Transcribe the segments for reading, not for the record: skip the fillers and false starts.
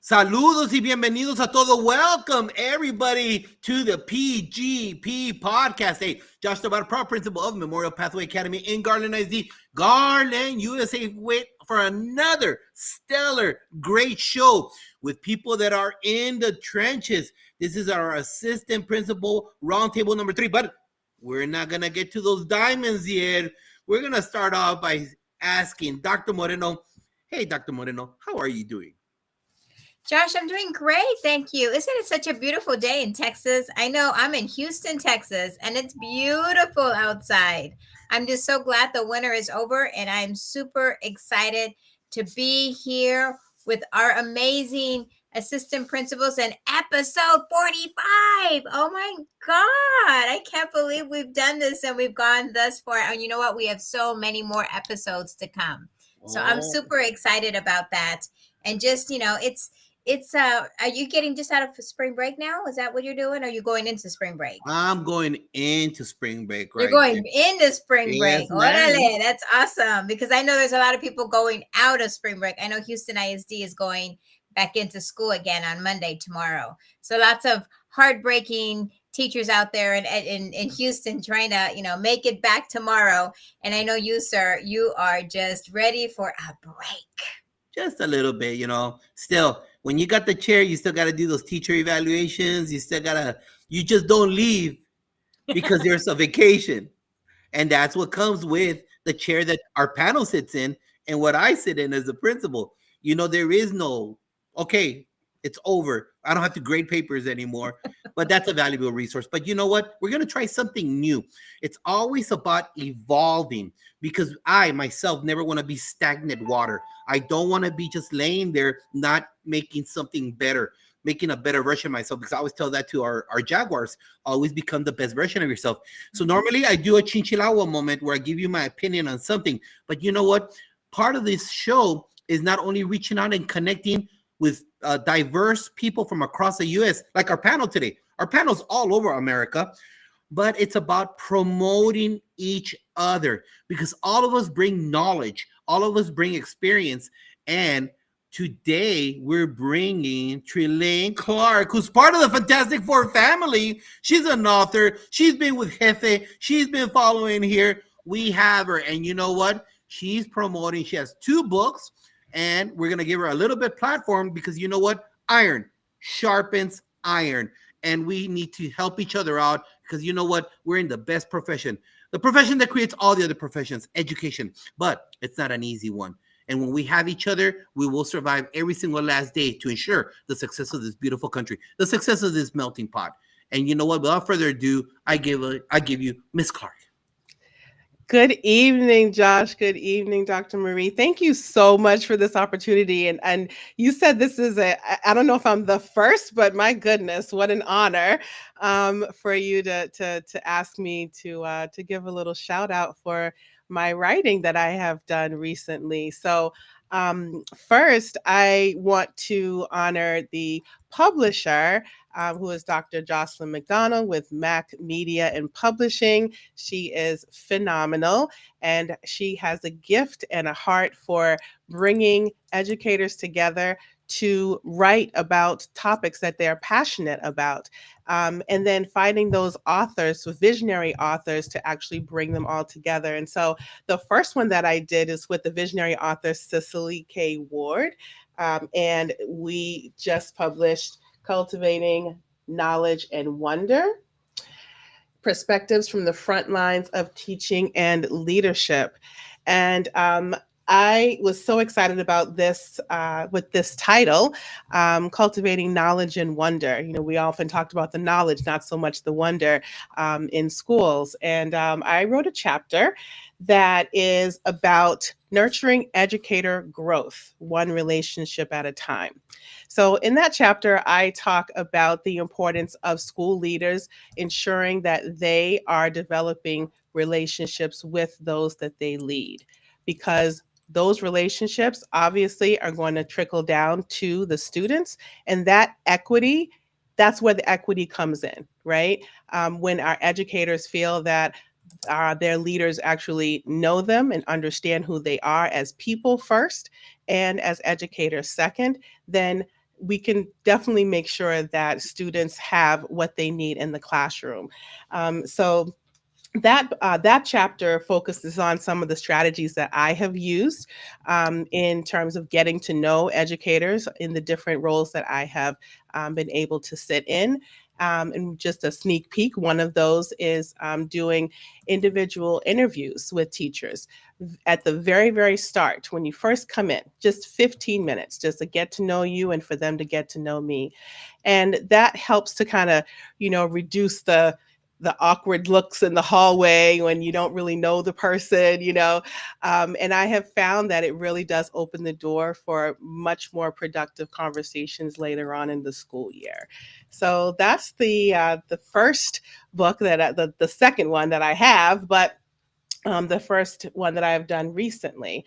Saludos y bienvenidos a todo. Welcome everybody to the PGP podcast. Hey, Josh Tabar, proud principal of Memorial Pathway Academy in Garland, ISD, Garland, USA, wait for another stellar, great show with people that are in the trenches. This is our assistant principal roundtable number 3, but we're not going to get to those diamonds yet. We're going to start off by asking Dr. Moreno, hey, Dr. Moreno, how are you doing? Josh, I'm doing great. Thank you. Isn't it such a beautiful day in Texas? I know I'm in Houston, Texas, and it's beautiful outside. I'm just so glad the winter is over, and I'm super excited to be here with our amazing assistant principals in episode 45. Oh my God. I can't believe we've done this and we've gone thus far. And you know what? We have so many more episodes to come. So I'm super excited about that. And just, are you getting just out of spring break now? Is that what you're doing? Or are you going into spring break? I'm going into spring break, right? You're going into spring break. Yes, ma'am. Orale, that's awesome. Because I know there's a lot of people going out of spring break. I know Houston ISD is going back into school again on Monday, tomorrow. So lots of heartbreaking teachers out there in Houston trying to, make it back tomorrow. And I know you, sir, you are just ready for a break. Just a little bit, still, when you got the chair, you still got to do those teacher evaluations. You just don't leave because there's a vacation. And that's what comes with the chair that our panel sits in and what I sit in as the principal. There is no, okay, it's over. I don't have to grade papers anymore, but that's a valuable resource. But you know what? We're going to try something new. It's always about evolving because I myself never want to be stagnant water. I don't want to be just laying there, not making something better, making a better version of myself, because I always tell that to our Jaguars, always become the best version of yourself. So normally I do a chinchilagua moment where I give you my opinion on something, but you know what? Part of this show is not only reaching out and connecting with diverse people from across the U.S., like our panel today. Our panel's all over America, but it's about promoting each other because all of us bring knowledge, all of us bring experience, and today we're bringing Trelane Clark, who's part of the Fantastic Four family. She's an author. She's been with Jefe. She's been following here. We have her, and you know what? She's promoting. She has 2 books. And we're going to give her a little bit platform because you know what? Iron sharpens iron. And we need to help each other out because you know what? We're in the best profession. The profession that creates all the other professions, education. But it's not an easy one. And when we have each other, we will survive every single last day to ensure the success of this beautiful country, the success of this melting pot. And you know what? Without further ado, I give you Miss Clark. Good evening, Josh. Good evening, Dr. Marie. Thank you so much for this opportunity. And you said this is I don't know if I'm the first, but my goodness, what an honor for you to ask me to give a little shout out for my writing that I have done recently. So first, I want to honor the publisher, who is Dr. Jocelyn McDonald with Mac Media and Publishing. She is phenomenal, and she has a gift and a heart for bringing educators together to write about topics that they're passionate about, and then finding those authors, visionary authors, to actually bring them all together. And so the first one that I did is with the visionary author, Cicely K. Ward, and we just published Cultivating Knowledge and Wonder, Perspectives from the Front Lines of Teaching and Leadership. And I was so excited about this with this title, Cultivating Knowledge and Wonder. We often talked about the knowledge, not so much the wonder in schools. And I wrote a chapter that is about nurturing educator growth, one relationship at a time. So in that chapter, I talk about the importance of school leaders ensuring that they are developing relationships with those that they lead, because those relationships obviously are going to trickle down to the students, and that equity, that's where the equity comes in, right? When our educators feel that their leaders actually know them and understand who they are as people first and as educators second, then we can definitely make sure that students have what they need in the classroom. So that chapter focuses on some of the strategies that I have used in terms of getting to know educators in the different roles that I have been able to sit in. And just a sneak peek, one of those is doing individual interviews with teachers at the very, very start when you first come in, just 15 minutes, just to get to know you and for them to get to know me. And that helps to kind of, reduce the awkward looks in the hallway when you don't really know the person, and I have found that it really does open the door for much more productive conversations later on in the school year. So that's the first book that the second one that I have, but the first one that I have done recently.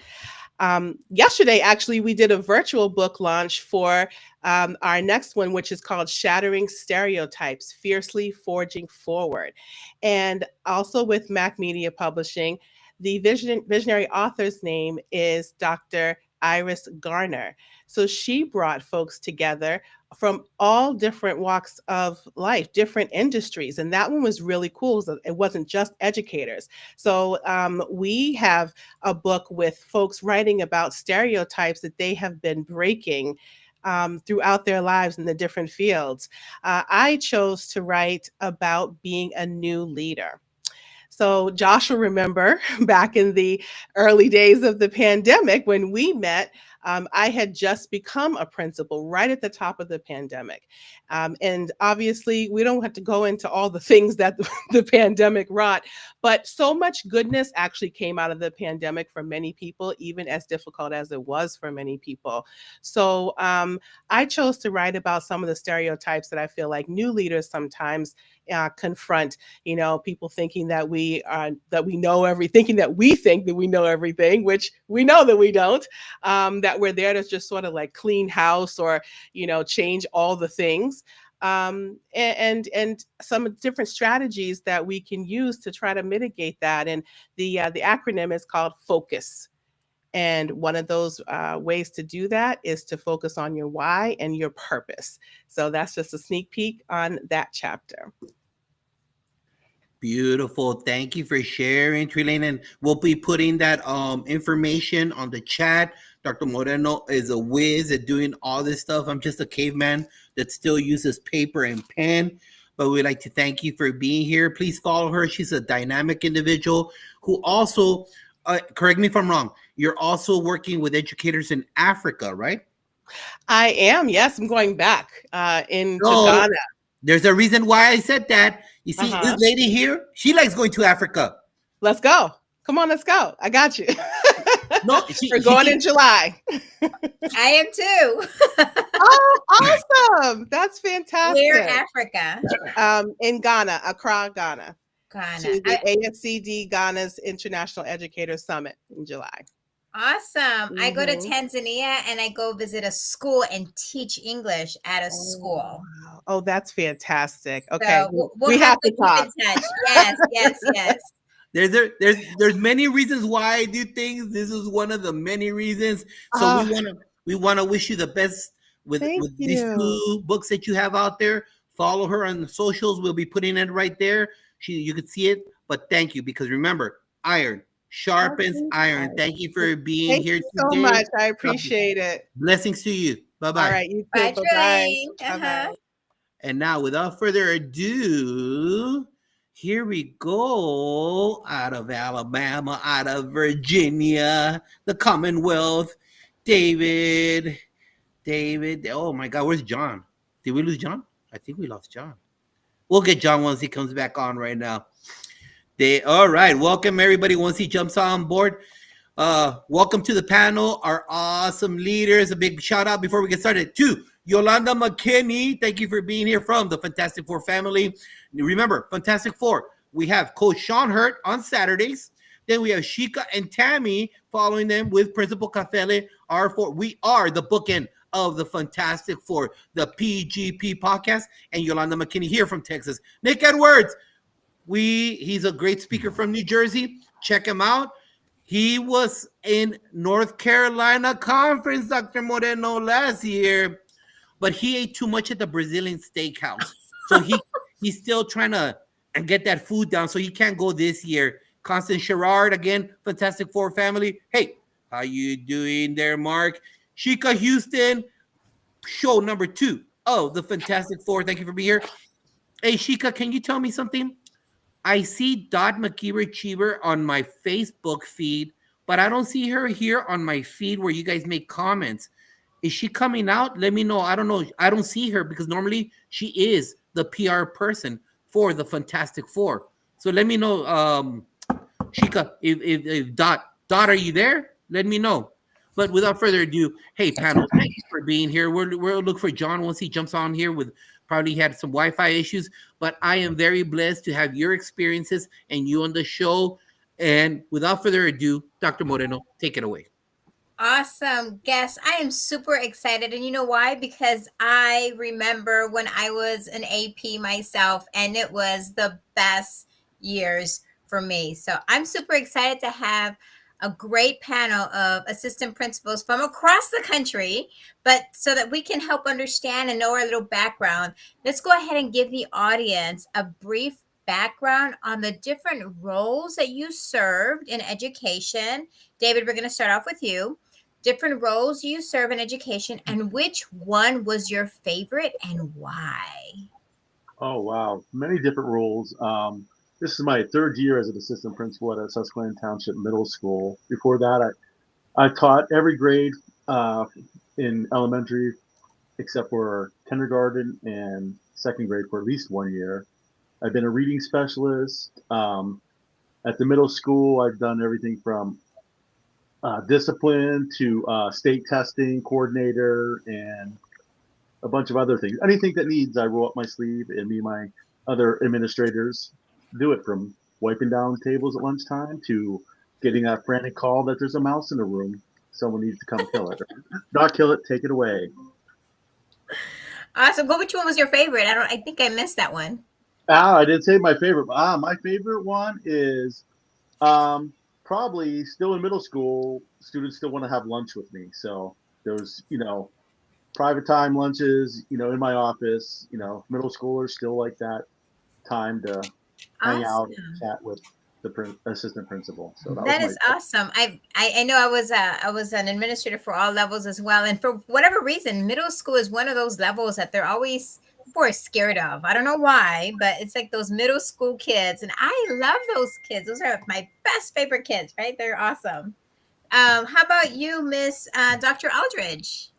Yesterday, actually, we did a virtual book launch for our next one, which is called Shattering Stereotypes, Fiercely Forging Forward. And also with Mac Media Publishing, the visionary author's name is Dr. Iris Garner. So she brought folks together from all different walks of life, different industries. And that one was really cool. So it wasn't just educators. So we have a book with folks writing about stereotypes that they have been breaking throughout their lives in the different fields. I chose to write about being a new leader. So Josh will remember back in the early days of the pandemic when we met, I had just become a principal right at the top of the pandemic. And obviously, we don't have to go into all the things that the pandemic wrought, but so much goodness actually came out of the pandemic for many people, even as difficult as it was for many people. So I chose to write about some of the stereotypes that I feel like new leaders sometimes confront, people thinking that we know everything, thinking that we think that we know everything, which we know that we don't, that we're there to just sort of like clean house or, change all the things. And some different strategies that we can use to try to mitigate that. And the acronym is called FOCUS. And one of those ways to do that is to focus on your why and your purpose. So that's just a sneak peek on that chapter. Beautiful. Thank you for sharing, Trilene. And we'll be putting that information on the chat. Dr. Moreno is a whiz at doing all this stuff. I'm just a caveman that still uses paper and pen. But we'd like to thank you for being here. Please follow her. She's a dynamic individual who also, correct me if I'm wrong, you're also working with educators in Africa, right? I am. Yes, I'm going back into Ghana. There's a reason why I said that. You see, this lady here, she likes going to Africa. Let's go. Come on, let's go. I got you. No, we're going in July. I am too. Oh, awesome. That's fantastic. Where Africa? In Ghana, Accra, Ghana. Ghana. To the AFCD Ghana's International Educators Summit in July. Awesome. I go to Tanzania and I go visit a school and teach English at a school. Wow. Oh, that's fantastic. Okay. So we have to talk. Yes. There's many reasons why I do things. This is one of the many reasons. So we want to wish you the best with these two books that you have out there. Follow her on the socials. We'll be putting it right there. You can see it. But thank you, because remember, iron sharpens iron. Thank you for being here today. Thank you so much. I appreciate it. Blessings to you. Bye-bye. All right. You too. Bye, Bye-bye. Bye-bye. And now, without further ado, here we go. Out of Alabama, out of Virginia, the Commonwealth, David. Oh my God, where's John? Did we lose John? I think we lost John. We'll get John once he comes back on right now. All right, welcome everybody once he jumps on board. Welcome to the panel, our awesome leaders. A big shout out before we get started to Yolanda McKinney. Thank you for being here from the Fantastic Four family. Remember, Fantastic Four, we have Coach Sean Hurt on Saturdays. Then we have Shika and Tammy following them with Principal Cafele. We are the bookend of the Fantastic Four, the PGP podcast, and Yolanda McKinney here from Texas. Nick Edwards, he's a great speaker from New Jersey. Check him out. He was in North Carolina Conference, Dr. Moreno, last year. but he ate too much at the Brazilian steakhouse. So he's still trying to get that food down. So he can't go this year. Constant Sherrard again, Fantastic Four family. Hey, how you doing there, Mark? Sheikah Houston, show number 2 of the Fantastic Four. Thank you for being here. Hey, Sheikah, can you tell me something? I see Dot McKeever Cheever on my Facebook feed, but I don't see her here on my feed where you guys make comments. Is she coming out? Let me know. I don't know. I don't see her because normally she is the PR person for the Fantastic Four. So let me know, Sheikah, if Dot, are you there? Let me know. But without further ado, hey, panel, thank you for being here. We'll look for John once he jumps on here with probably had some Wi-Fi issues, but I am very blessed to have your experiences and you on the show. And without further ado, Dr. Moreno, take it away. Awesome guest. I am super excited. And you know why? Because I remember when I was an AP myself, and it was the best years for me. So I'm super excited to have a great panel of assistant principals from across the country, but so that we can help understand and know our little background, let's go ahead and give the audience a brief background on the different roles that you served in education. David, we're going to start off with you. Different roles you serve in education, and which one was your favorite and why? Oh, wow. Many different roles. This is my 3rd year as an assistant principal at a Susquehanna Township Middle School. Before that, I taught every grade in elementary except for kindergarten and 2nd grade for at least 1 year. I've been a reading specialist. At the middle school, I've done everything from discipline to state testing coordinator and a bunch of other things. Anything that needs, I roll up my sleeve, and me and my other administrators do it, from wiping down tables at lunchtime to getting a frantic call that there's a mouse in the room. Someone needs to come kill it. Not kill it, take it away. Awesome. Which one was your favorite? I think I missed that one. I didn't say my favorite. My favorite one is probably still in middle school. Students still want to have lunch with me. So there's, private time lunches, in my office, middle schoolers still like that time to hang out and chat with the assistant principal. So that is awesome. I know I was an administrator for all levels as well. And for whatever reason, middle school is one of those levels that people are scared of. I don't know why, but it's like those middle school kids. And I love those kids. Those are my best favorite kids, right? They're awesome. How about you, Miss Dr. Aldridge?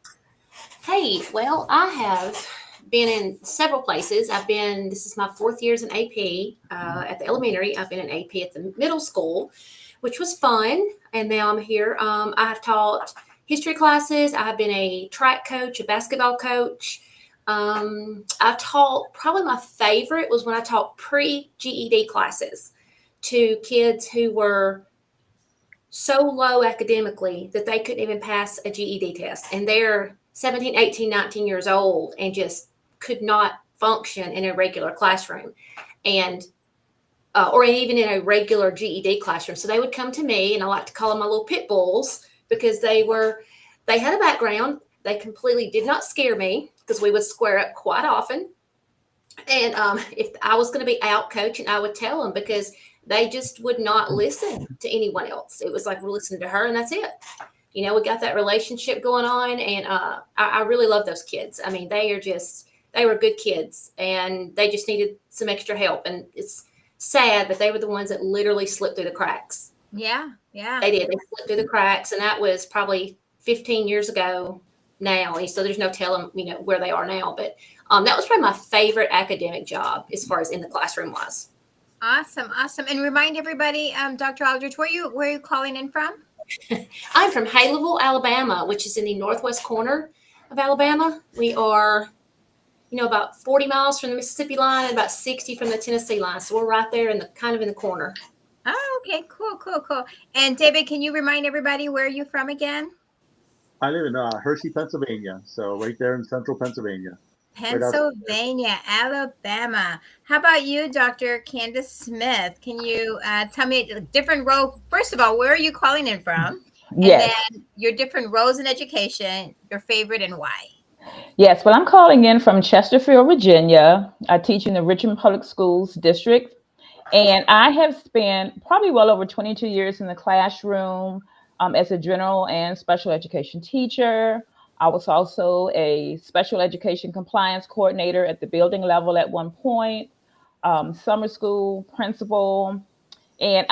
Hey, well, I have been in several places. This is my 4th year as an AP at the elementary. I've been an AP at the middle school, which was fun. And now I'm here. I have taught history classes. I have been a track coach, a basketball coach. I taught, probably my favorite was when I taught pre-GED classes to kids who were so low academically that they couldn't even pass a GED test. And they're 17, 18, 19 years old and just could not function in a regular classroom or even in a regular GED classroom. So they would come to me, and I like to call them my little pit bulls, because they had a background. They completely did not scare me, because we would square up quite often. And if I was going to be out coaching, I would tell them, because they just would not listen to anyone else. It was like, we're listening to her and that's it. We got that relationship going on. And I really love those kids. I mean, they were good kids, and they just needed some extra help. And it's sad, but they were the ones that literally slipped through the cracks. Yeah. They did. They slipped through the cracks. And that was probably 15 years ago now. So there's no telling, where they are now. But that was probably my favorite academic job as far as in the classroom was. Awesome. And remind everybody, Dr. Aldridge, where are you calling in from? I'm from Haleyville, Alabama, which is in the northwest corner of Alabama. We are, about 40 miles from the Mississippi line and about 60 from the Tennessee line. So we're right there in the corner. Oh, okay. Cool. And David, can you remind everybody where you're from again? I live in Hershey, Pennsylvania. So right there in central Pennsylvania. Pennsylvania, Alabama. How about you, Dr. Candace Smith? Can you tell me a different role? First of all, where are you calling in from? Yes. And then your different roles in education, your favorite and why? Yes, well, I'm calling in from Chesterfield, Virginia. I teach in the Richmond Public Schools district, and I have spent probably well over 22 years in the classroom as a general and special education teacher. I was also a special education compliance coordinator at the building level at one point, summer school principal, and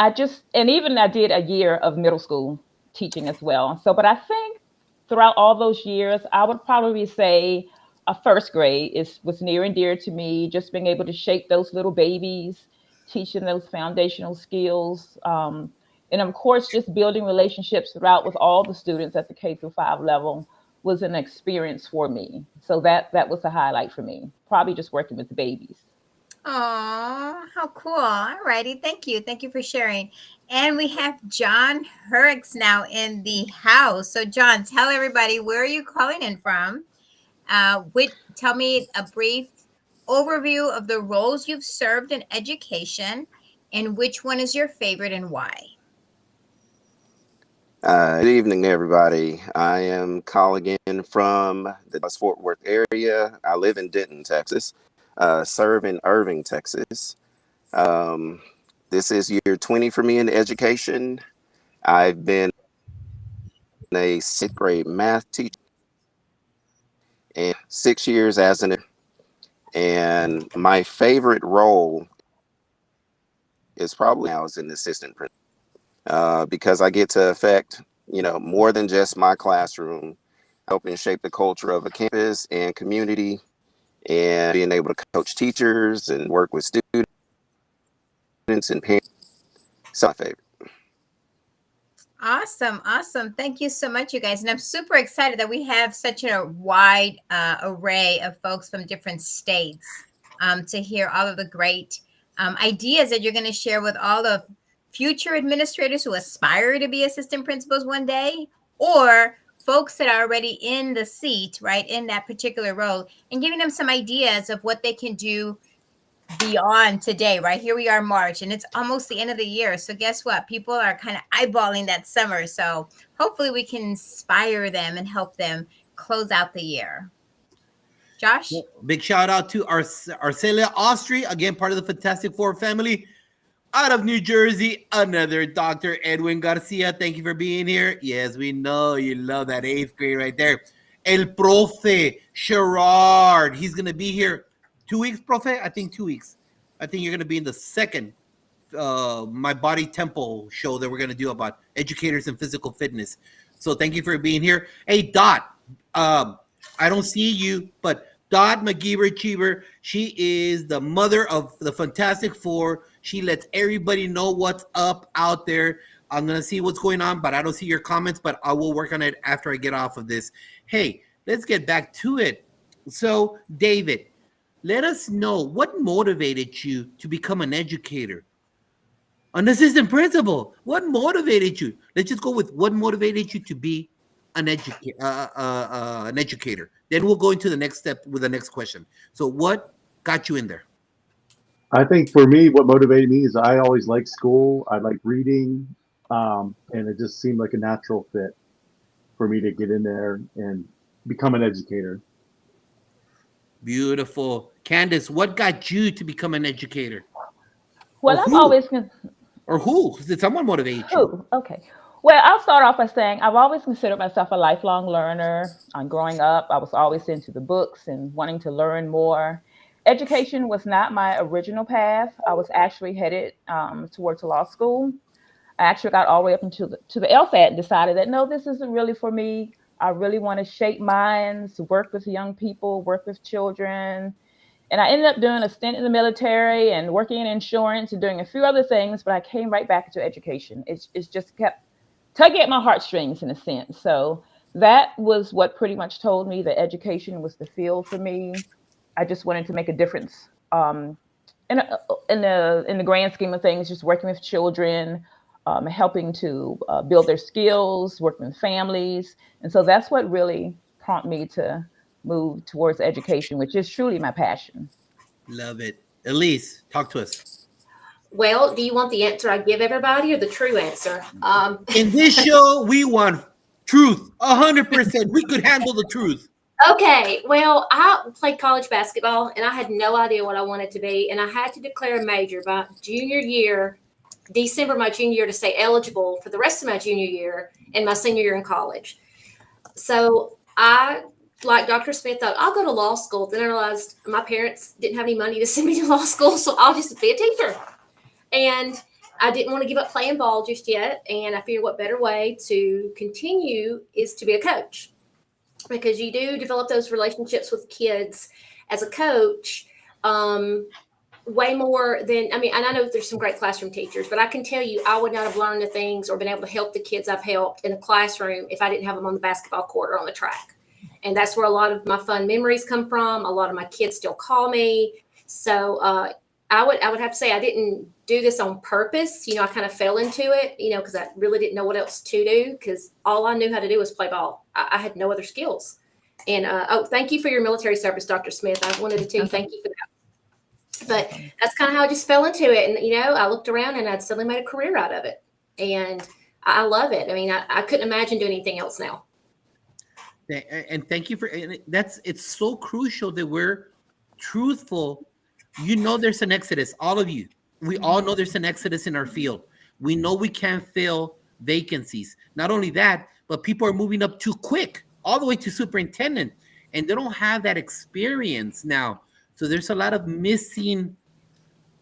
even I did a year of middle school teaching as well. So, but I think throughout all those years, I would probably say a first grade was near and dear to me. Just being able to shape those little babies, teaching those foundational skills, and of course, just building relationships throughout with all the students at the K-5 level was an experience for me. So that was a highlight for me. Probably just working with the babies. Oh, how cool. All righty. Thank you. Thank you for sharing. And we have John Hurricks now in the house. So, John, tell everybody, where are you calling in from? Tell me a brief overview of the roles you've served in education and which one is your favorite and why. Good evening, everybody. I am calling in from the Dallas-Fort Worth area. I live in Denton, Texas, serve in Irving, Texas. This is year 20 for me in education. I've been a sixth grade math teacher and 6 years as and my favorite role is probably now as an assistant principal. Because I get to affect, more than just my classroom, helping shape the culture of a campus and community, and being able to coach teachers and work with students and parents. It's my favorite. Awesome. Awesome. Thank you so much, you guys. And I'm super excited that we have such a wide array of folks from different states to hear all of the great ideas that you're going to share with all the future administrators who aspire to be assistant principals one day, or folks that are already in the seat, right, in that particular role, and giving them some ideas of what they can do beyond today, right? Here we are, March, and it's almost the end of the year. So guess what? People are kind of eyeballing that summer. So hopefully we can inspire them and help them close out the year. Josh? Big shout out to Arcelia Austri, again, part of the Fantastic Four family. Out of New Jersey, another Dr. Edwin Garcia. Thank you for being here. Yes, we know you love that 8th grade right there. El Profe Sherrard. He's going to be here 2 weeks, Profe? I think 2 weeks. I think you're going to be in the second My Body Temple show that we're going to do about educators and physical fitness. So thank you for being here. Hey, Dot, I don't see you, but Dot McGeever-Cheever, she is the mother of the Fantastic Four. She lets everybody know what's up out there. I'm going to see what's going on, but I don't see your comments, but I will work on it after I get off of this. Hey, let's get back to it. So, David, let us know what motivated you to become an educator, an assistant principal. What motivated you? Let's just go with what motivated you to be an educator. Then we'll go into the next step with the next question. So, what got you in there? I think for me, what motivated me is I always liked school. I liked reading, and it just seemed like a natural fit for me to get in there and become an educator. Beautiful. Candace, what got you to become an educator? Well, I've always... Or who? Did someone motivate you? Who? Okay. Well, I'll start off by saying I've always considered myself a lifelong learner. Growing up, I was always into the books and wanting to learn more. Education was not my original path. I was actually headed towards law school. I actually got all the way up into the LSAT and decided that, no, this isn't really for me. I really want to shape minds, work with young people, work with children. And I ended up doing a stint in the military and working in insurance and doing a few other things, but I came right back into education. It's just kept tugging at my heartstrings in a sense. So that was what pretty much told me that education was the field for me. I just wanted to make a difference in the grand scheme of things, just working with children, helping to build their skills, working with families. And so that's what really prompted me to move towards education, which is truly my passion. Love it. Elise, talk to us. Well, do you want the answer I give everybody or the true answer? In this show, we want truth, 100%. We could handle the truth. Okay, well, I played college basketball and I had no idea what I wanted to be. And I had to declare a major by junior year, December my junior year, to stay eligible for the rest of my junior year and my senior year in college. So I, like Dr. Smith, thought I'll go to law school. Then I realized my parents didn't have any money to send me to law school, so I'll just be a teacher. And I didn't want to give up playing ball just yet. And I figured what better way to continue is to be a coach, because you do develop those relationships with kids as a coach, way more than, I mean, and I know there's some great classroom teachers, but I can tell you, I would not have learned the things or been able to help the kids I've helped in a classroom if I didn't have them on the basketball court or on the track. And that's where a lot of my fun memories come from. A lot of my kids still call me. So I would have to say I didn't do this on purpose. I kind of fell into it, because I really didn't know what else to do, because all I knew how to do was play ball. I had no other skills. And thank you for your military service, Dr. Smith. I wanted to tell you thank you for that. But that's kind of how I just fell into it. And, I looked around and I'd suddenly made a career out of it. And I love it. I mean, I couldn't imagine doing anything else now. And thank you it's so crucial that we're truthful. There's an exodus, all of you. We all know there's an exodus in our field. We know we can't fill vacancies. Not only that, but people are moving up too quick, all the way to superintendent, and they don't have that experience now. So there's a lot of missing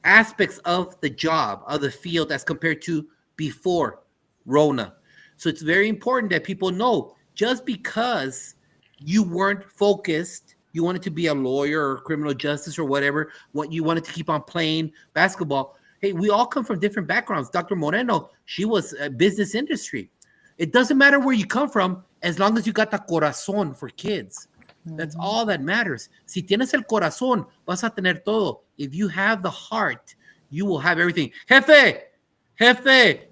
aspects of the job, of the field, as compared to before Rona. So it's very important that people know, just because you weren't focused, you wanted to be a lawyer or criminal justice or whatever, what you wanted to keep on playing basketball. Hey, we all come from different backgrounds. Dr. Moreno, she was a business industry. It doesn't matter where you come from, as long as you got the corazón for kids. That's all that matters. Si tienes el corazón, vas a tener todo. If you have the heart, you will have everything. Jefe,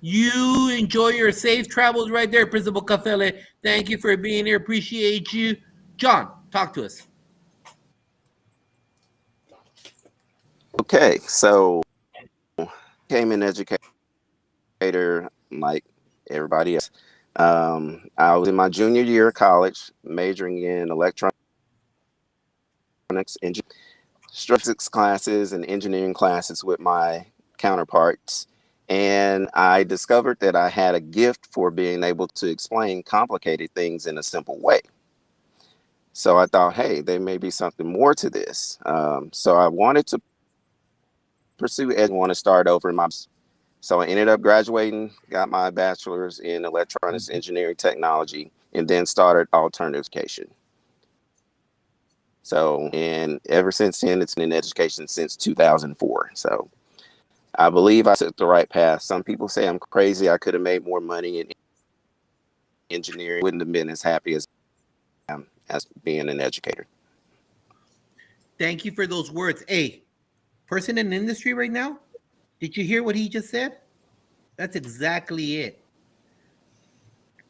you enjoy your safe travels right there, Principal Cafele. Thank you for being here. Appreciate you. John, talk to us. Okay, so became an educator like everybody else. I was in my junior year of college, majoring in electronics, statistics classes, and engineering classes with my counterparts. And I discovered that I had a gift for being able to explain complicated things in a simple way. So I thought, hey, there may be something more to this. So I wanted to pursue it and want to start over in my. So I ended up graduating, got my bachelor's in electronics engineering technology, and then started alternative education. So, and ever since then, it's been in education since 2004. So I believe I took the right path. Some people say I'm crazy. I could have made more money in engineering. Wouldn't have been as happy as I am as being an educator. Thank you for those words. Hey, person in industry right now, did you hear what he just said? That's exactly it.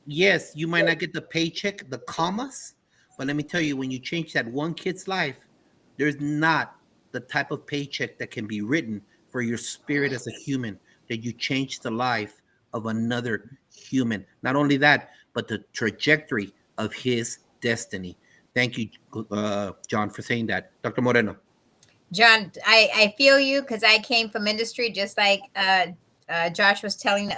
Yes, you might not get the paycheck, the commas, but let me tell you, when you change that one kid's life, there's not the type of paycheck that can be written for your spirit as a human, that you change the life of another human. Not only that, but the trajectory of his destiny. Thank you, John, for saying that. Dr. Moreno. John, I feel you, because I came from industry, just like Josh was telling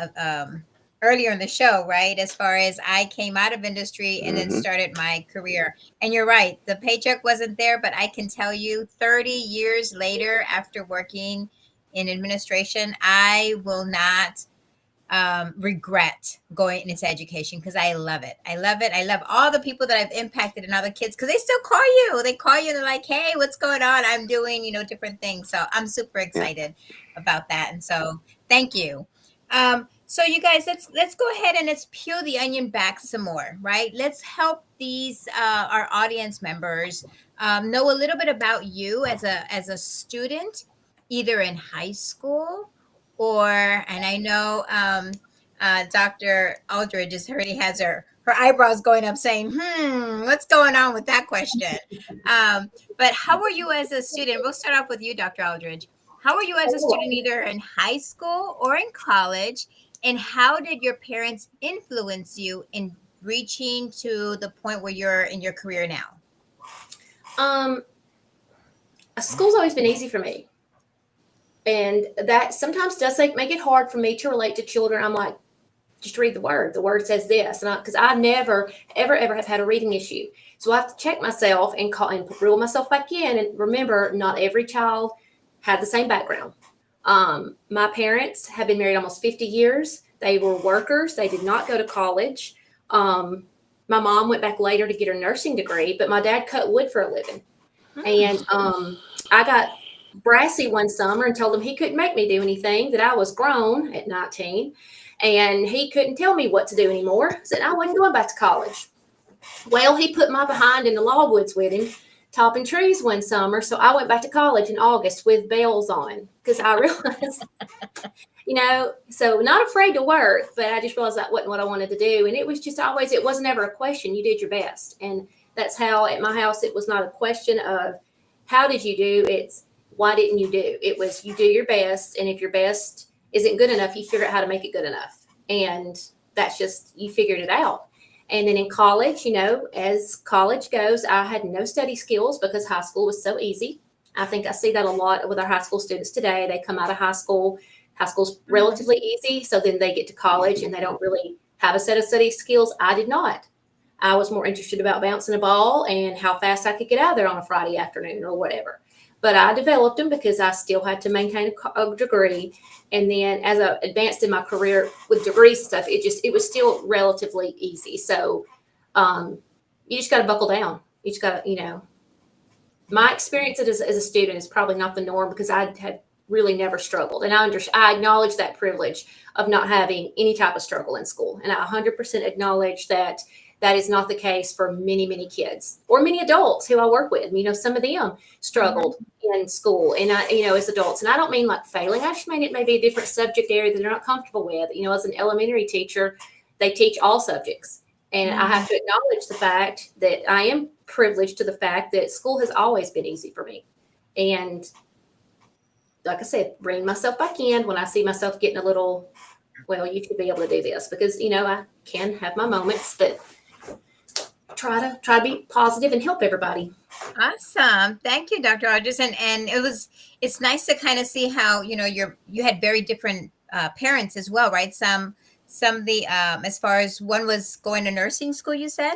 earlier in the show, right? As far as I came out of industry and then started my career. And you're right, the paycheck wasn't there, but I can tell you 30 years later, after working in administration, I will not regret going into education, because I love it. I love it. I love all the people that I've impacted and other kids, because they still call you. They call you and they're like, hey, what's going on? I'm doing, different things. So I'm super excited about that. And so thank you. So you guys, let's go ahead and let's peel the onion back some more, right? Let's help these our audience members know a little bit about you as a student, either in high school and I know Dr. Aldridge just already has her eyebrows going up saying, what's going on with that question? But how were you as a student? We'll start off with you, Dr. Aldridge. How were you as a student, either in high school or in college? And how did your parents influence you in reaching to the point where you're in your career now? School's always been easy for me. And that sometimes does make it hard for me to relate to children. I'm like, just read the word. The word says this. And because I never, ever have had a reading issue. So I have to check myself and reel myself back in. And remember, not every child had the same background. My parents have been married almost 50 years. They were workers. They did not go to college. My mom went back later to get her nursing degree, but my dad cut wood for a living. And I got brassy one summer and told him he couldn't make me do anything, that I was grown at 19, and he couldn't tell me what to do anymore. Said I wasn't going back to college. Well, he put my behind in the logwoods with him, topping trees one summer. So I went back to college in August with bells on because I realized, so not afraid to work, but I just realized that wasn't what I wanted to do. And it was just always, it wasn't ever a question. You did your best. And that's how at my house, it was not a question of how did you do? It's why didn't you do? It was you do your best. And if your best isn't good enough, you figure out how to make it good enough. And that's just, you figured it out. And then in college, as college goes, I had no study skills because high school was so easy. I think I see that a lot with our high school students today. They come out of high school's relatively easy. So then they get to college and they don't really have a set of study skills. I did not. I was more interested about bouncing a ball and how fast I could get out of there on a Friday afternoon or whatever. But I developed them because I still had to maintain a degree. And then as I advanced in my career with degrees and stuff, it was still relatively easy. So you just got to buckle down. You just got to, my experience as a student is probably not the norm because I had really never struggled. And I acknowledge that privilege of not having any type of struggle in school. And I 100% acknowledge that is not the case for many, many kids or many adults who I work with. Some of them struggled in school and as adults. And I don't mean like failing. I just mean it may be a different subject area that they're not comfortable with. As an elementary teacher, they teach all subjects. And I have to acknowledge the fact that I am privileged to the fact that school has always been easy for me. And like I said, bring myself back in when I see myself getting a little, well, you could be able to do this because, I can have my moments, but try to be positive and help everybody. Awesome. Thank you, Dr. Rogers. And it's nice to kind of see how, you had very different parents as well, right? Some of the, as far as one was going to nursing school, you said?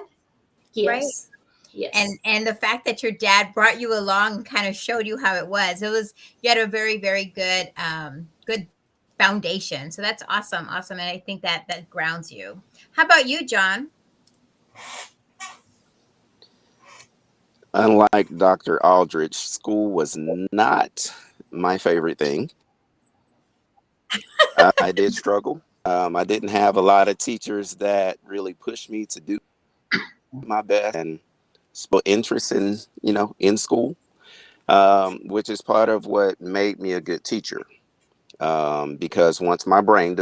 Yes. Right? Yes. And the fact that your dad brought you along and kind of showed you how it was, you had a very, very good, good foundation. So that's awesome. And I think that grounds you. How about you, John? Unlike Dr. Aldrich, school was not my favorite thing. I did struggle. I didn't have a lot of teachers that really pushed me to do my best and spoke interest in school, which is part of what made me a good teacher. Because once my brain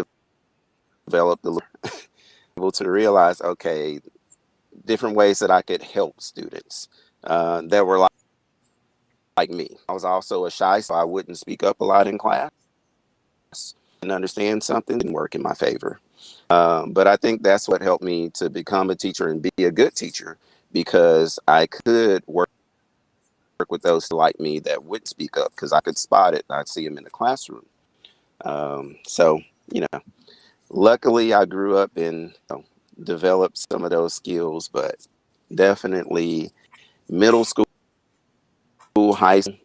developed, able to realize, okay, different ways that I could help students that were like me. I was also a shy, so I wouldn't speak up a lot in class and understand something didn't work in my favor. But I think that's what helped me to become a teacher and be a good teacher because I could work with those like me that wouldn't speak up because I could spot it. I'd see them in the classroom. So, luckily I grew up and developed some of those skills, but definitely middle school, high school,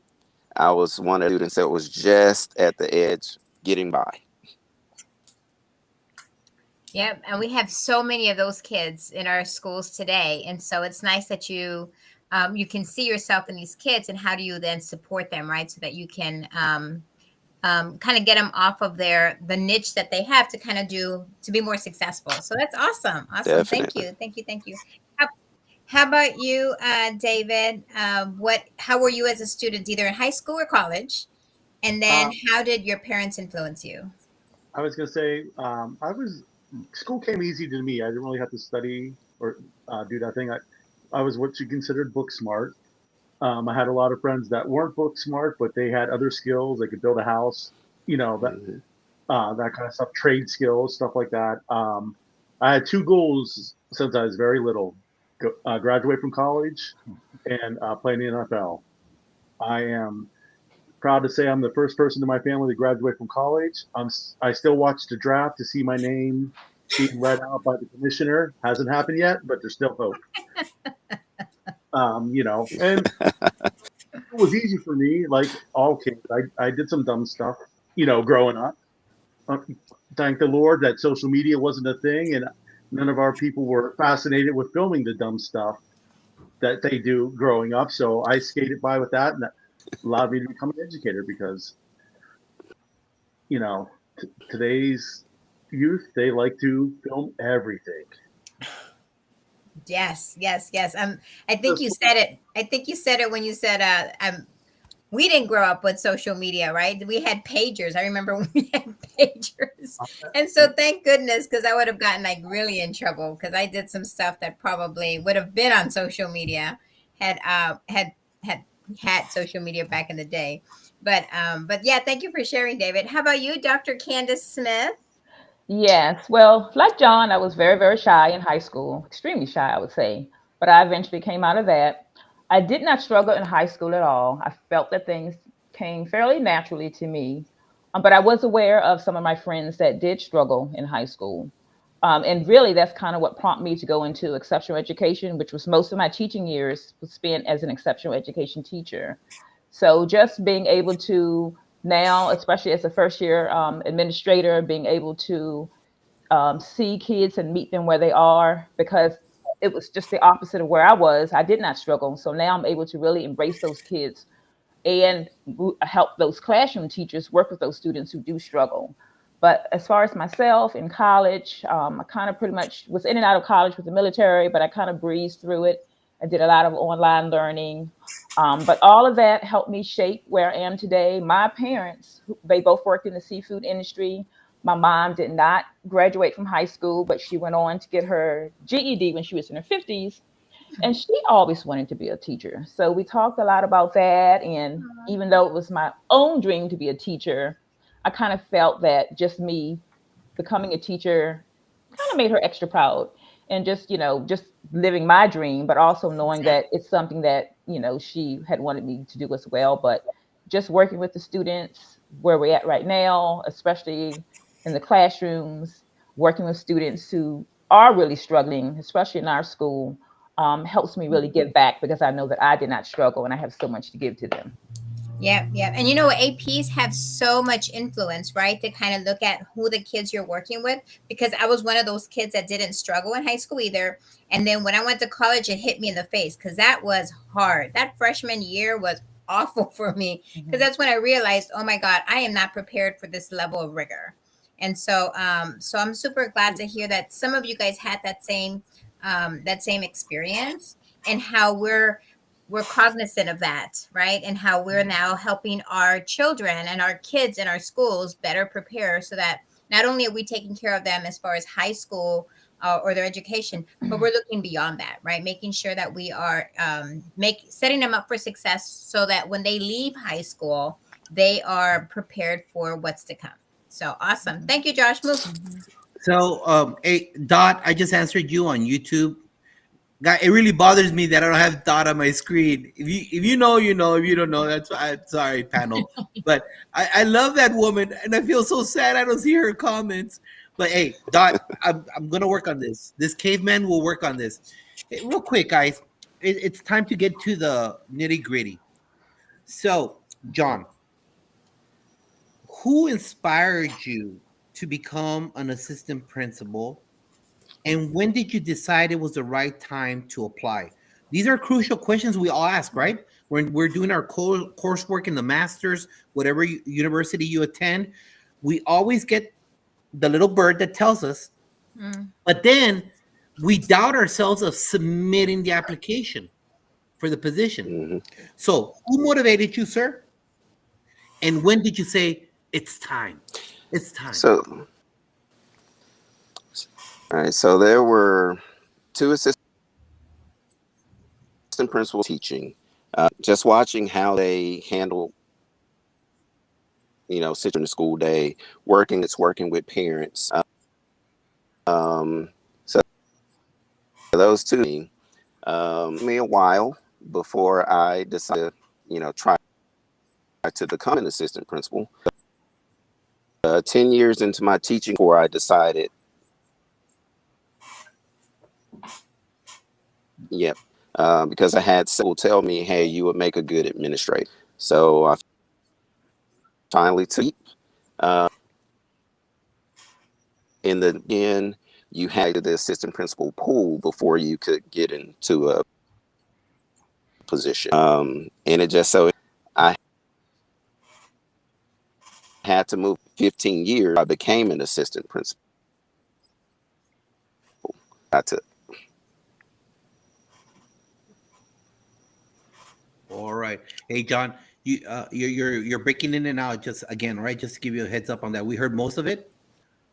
I was one of the students that was just at the edge getting by. Yep. And we have so many of those kids in our schools today. And so it's nice that you can see yourself in these kids and how do you then support them, right? So that you can kind of get them off of the niche that they have to be more successful. So that's awesome. Definitely. Thank you. How about you, David? How were you as a student, either in high school or college? And then how did your parents influence you? I was going to say, school came easy to me. I didn't really have to study or do that thing. I was what you considered book smart. I had a lot of friends that weren't book smart, but they had other skills. They could build a house, that kind of stuff, trade skills, stuff like that. I had two goals since I was very little. Graduate from college and playing the NFL. I am proud to say I'm the first person in my family to graduate from college. I still watch the draft to see my name being read out by the commissioner. Hasn't happened yet, but there's still hope. And it was easy for me, like all kids. I did some dumb stuff, growing up. Thank the Lord that social media wasn't a thing, and none of our people were fascinated with filming the dumb stuff that they do growing up. So I skated by with that, and that allowed me to become an educator because, today's youth, they like to film everything. Yes, yes, yes. I think you said it. I think you said it when you said we didn't grow up with social media, right? We had pagers. I remember when we had pagers. And so thank goodness, because I would have gotten like really in trouble because I did some stuff that probably would have been on social media had social media back in the day. But yeah, thank you for sharing, David. How about you, Dr. Candace Smith? Yes. Well, like John, I was very, very shy in high school, extremely shy, I would say. But I eventually came out of that. I did not struggle in high school at all. I felt that things came fairly naturally to me. But I was aware of some of my friends that did struggle in high school. And really, that's kind of what prompted me to go into exceptional education, which was most of my teaching years was spent as an exceptional education teacher. So just being able to now, especially as a first year administrator, being able to see kids and meet them where they are, because it was just the opposite of where I was. I did not struggle. So now I'm able to really embrace those kids and help those classroom teachers work with those students who do struggle. But as far as myself in college, I kind of pretty much was in and out of college with the military, but I kind of breezed through it. I did a lot of online learning. But all of that helped me shape where I am today. My parents, they both worked in the seafood industry. My mom did not graduate from high school, but she went on to get her GED when she was in her 50s. And she always wanted to be a teacher. So we talked a lot about that. And even though it was my own dream to be a teacher, I kind of felt that just me becoming a teacher kind of made her extra proud. And just living my dream, but also knowing that it's something that, she had wanted me to do as well. But just working with the students where we're at right now, especially in the classrooms, working with students who are really struggling, especially in our school, helps me really give back because I know that I did not struggle and I have so much to give to them. Yeah, yeah. And APs have so much influence, right? To kind of look at who the kids you're working with. Because I was one of those kids that didn't struggle in high school either. And then when I went to college, it hit me in the face because that was hard. That freshman year was awful for me because that's when I realized, oh my God, I am not prepared for this level of rigor. And so I'm super glad to hear that some of you guys had that same experience and how we're cognizant of that, right? And how we're now helping our children and our kids in our schools better prepare so that not only are we taking care of them as far as high school or their education, but we're looking beyond that, right? Making sure that we are setting them up for success so that when they leave high school, they are prepared for what's to come. So awesome. Thank you, Josh. Move. So, hey, Dot, I just answered you on YouTube. God, it really bothers me that I don't have Dot on my screen. If you know, you know. If you don't know, that's why. Sorry, panel. But I love that woman, and I feel so sad I don't see her comments. But hey, Dot, I'm gonna work on this. This caveman will work on this. Hey, real quick, guys. It's time to get to the nitty gritty. So, John, who inspired you to become an assistant principal? And when did you decide it was the right time to apply? These are crucial questions we all ask, right? When we're doing our coursework in the master's, whatever university you attend, we always get the little bird that tells us, but then we doubt ourselves of submitting the application for the position. Mm-hmm. So who motivated you, sir? And when did you say, it's time? It's time. So, all right. So there were two assistant principals teaching. Just watching how they handle, sitting in the school day, working with parents. So those two, me a while before I decided, try to become an assistant principal. 10 years into my teaching before I decided, because I had several tell me, hey, you would make a good administrator. So I finally took in the end, you had the assistant principal pool before you could get into a position. And it just so I had to move 15 years. I became an assistant principal. All right. Hey, John, you're breaking in and out just again, right? Just to give you a heads up on that. We heard most of it,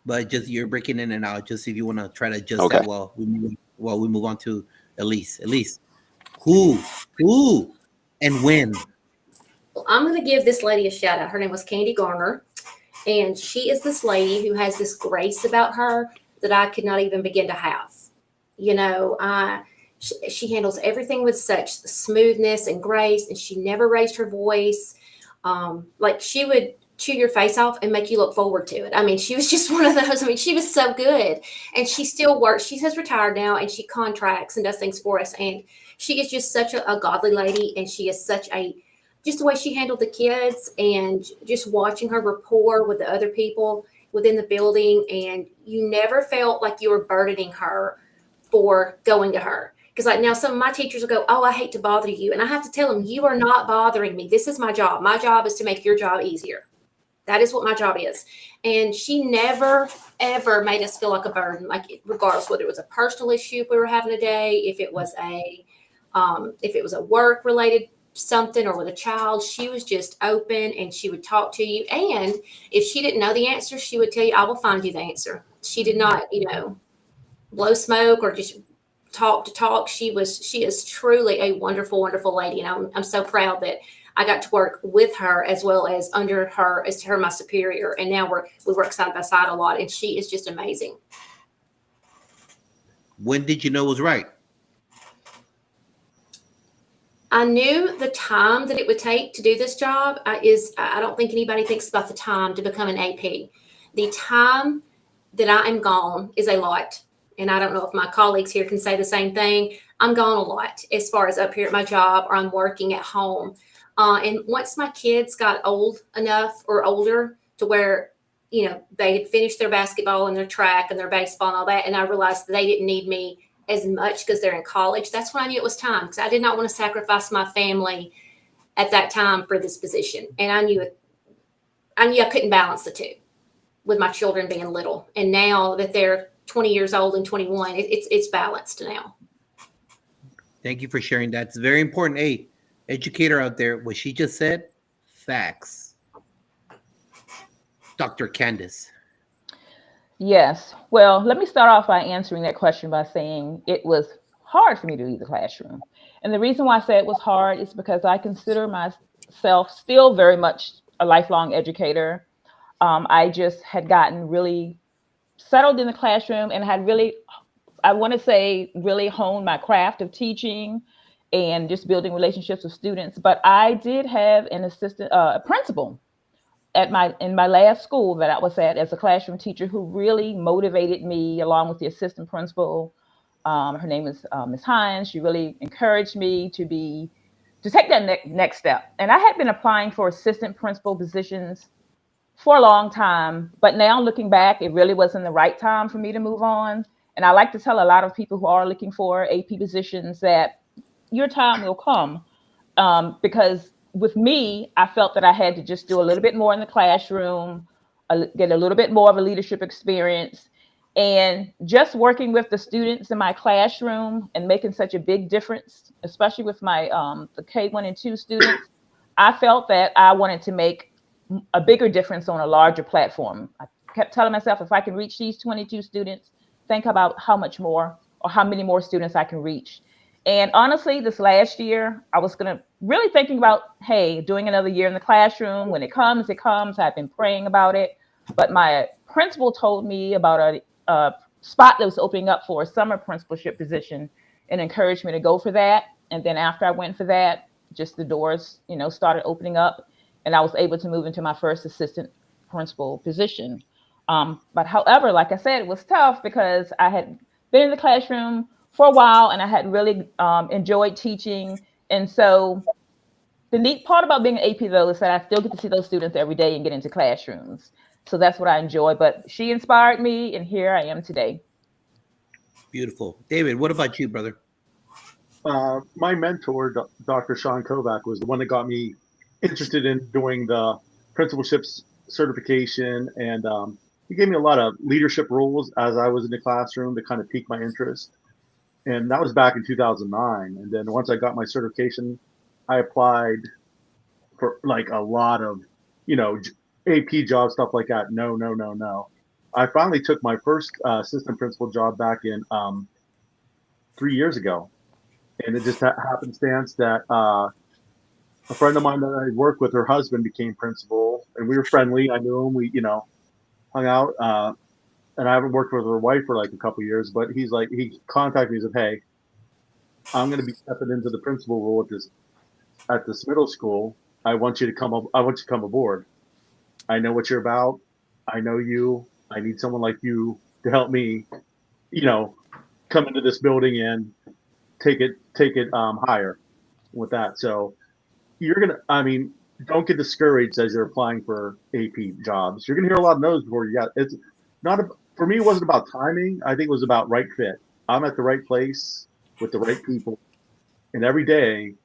but just you're breaking in and out. Just if you want to try to adjust that while we move on to Elise. Elise, who, and when? Well, I'm going to give this lady a shout out. Her name was Candy Garner, and she is this lady who has this grace about her that I could not even begin to have. She handles everything with such smoothness and grace, and she never raised her voice. Like she would chew your face off and make you look forward to it. I mean, she was just one of those. I mean, she was so good, and she still works. She has retired now, and she contracts and does things for us. And she is just such a godly lady, and she is just the way she handled the kids and just watching her rapport with the other people within the building. And you never felt like you were burdening her for going to her. Because like now some of my teachers will go, oh, I hate to bother you. And I have to tell them, you are not bothering me. This is my job. My job is to make your job easier. That is what my job is. And she never, ever made us feel like a burden, like regardless whether it was a personal issue we were having a day, if it was a work related something or with a child, she was just open and she would talk to you. And if she didn't know the answer, she would tell you, I will find you the answer. She did not, blow smoke or just talk to talk. She is truly a wonderful, wonderful lady. And I'm so proud that I got to work with her as well as under her, as her my superior. And now we work side by side a lot, and she is just amazing. When did you know it was right? I knew the time that it would take to do this job I don't think anybody thinks about the time to become an AP. The time that I am gone is a lot. And I don't know if my colleagues here can say the same thing. I'm gone a lot as far as up here at my job, or I'm working at home. And once my kids got old enough or older to where, they had finished their basketball and their track and their baseball and all that, and I realized that they didn't need me as much because they're in college, that's when I knew it was time, because I did not want to sacrifice my family at that time for this position. And I knew I couldn't balance the two with my children being little. And now that they're 20 years old and 21, it's balanced now. Thank you for sharing that. It's very important. Hey, educator out there, what she just said, facts. Dr. Candace. Yes. Well, let me start off by answering that question by saying it was hard for me to leave the classroom. And the reason why I say it was hard is because I consider myself still very much a lifelong educator. I just had gotten really settled in the classroom and had really, I want to say, really honed my craft of teaching and just building relationships with students. But I did have an assistant, a principal in my last school that I was at as a classroom teacher who really motivated me, along with the assistant principal. Her name is Ms. Hines. She really encouraged me to take that next step. And I had been applying for assistant principal positions for a long time, but now looking back, it really wasn't the right time for me to move on. And I like to tell a lot of people who are looking for AP positions that your time will come, because with me, I felt that I had to just do a little bit more in the classroom, get a little bit more of a leadership experience, and just working with the students in my classroom and making such a big difference, especially with my the K1 and 2 students. I felt that I wanted to make a bigger difference on a larger platform. I kept telling myself, if I can reach these 22 students, think about how much more or how many more students I can reach. And honestly, this last year, I was really thinking about, hey, doing another year in the classroom. When it comes, it comes. I've been praying about it. But my principal told me about a spot that was opening up for a summer principalship position and encouraged me to go for that. And then after I went for that, just the doors, started opening up, and I was able to move into my first assistant principal position. But however, like I said, it was tough because I had been in the classroom for a while and I had really enjoyed teaching. And so the neat part about being an AP, though, is that I still get to see those students every day and get into classrooms. So that's what I enjoy. But she inspired me, and here I am today. Beautiful. David, what about you, brother? My mentor, Dr. Sean Kovac, was the one that got me interested in doing the principalship certification. And he gave me a lot of leadership roles as I was in the classroom to kind of pique my interest. And that was back in 2009. And then once I got my certification, I applied for like a lot of, AP job stuff like that. No. I finally took my first assistant principal job back in 3 years ago. And it just happenstance that a friend of mine that I worked with, her husband became principal, and we were friendly. I knew him. We, hung out. And I haven't worked with her wife for like a couple of years, but he contacted me and said, "Hey, I'm going to be stepping into the principal role at this middle school. I want you to come aboard. I know what you're about. I know you. I need someone like you to help me, come into this building and take it higher with that." So don't get discouraged as you're applying for AP jobs. You're gonna hear a lot of no's before you got. It's not for me. It wasn't about timing. I think it was about right fit. I'm at the right place with the right people, and every day,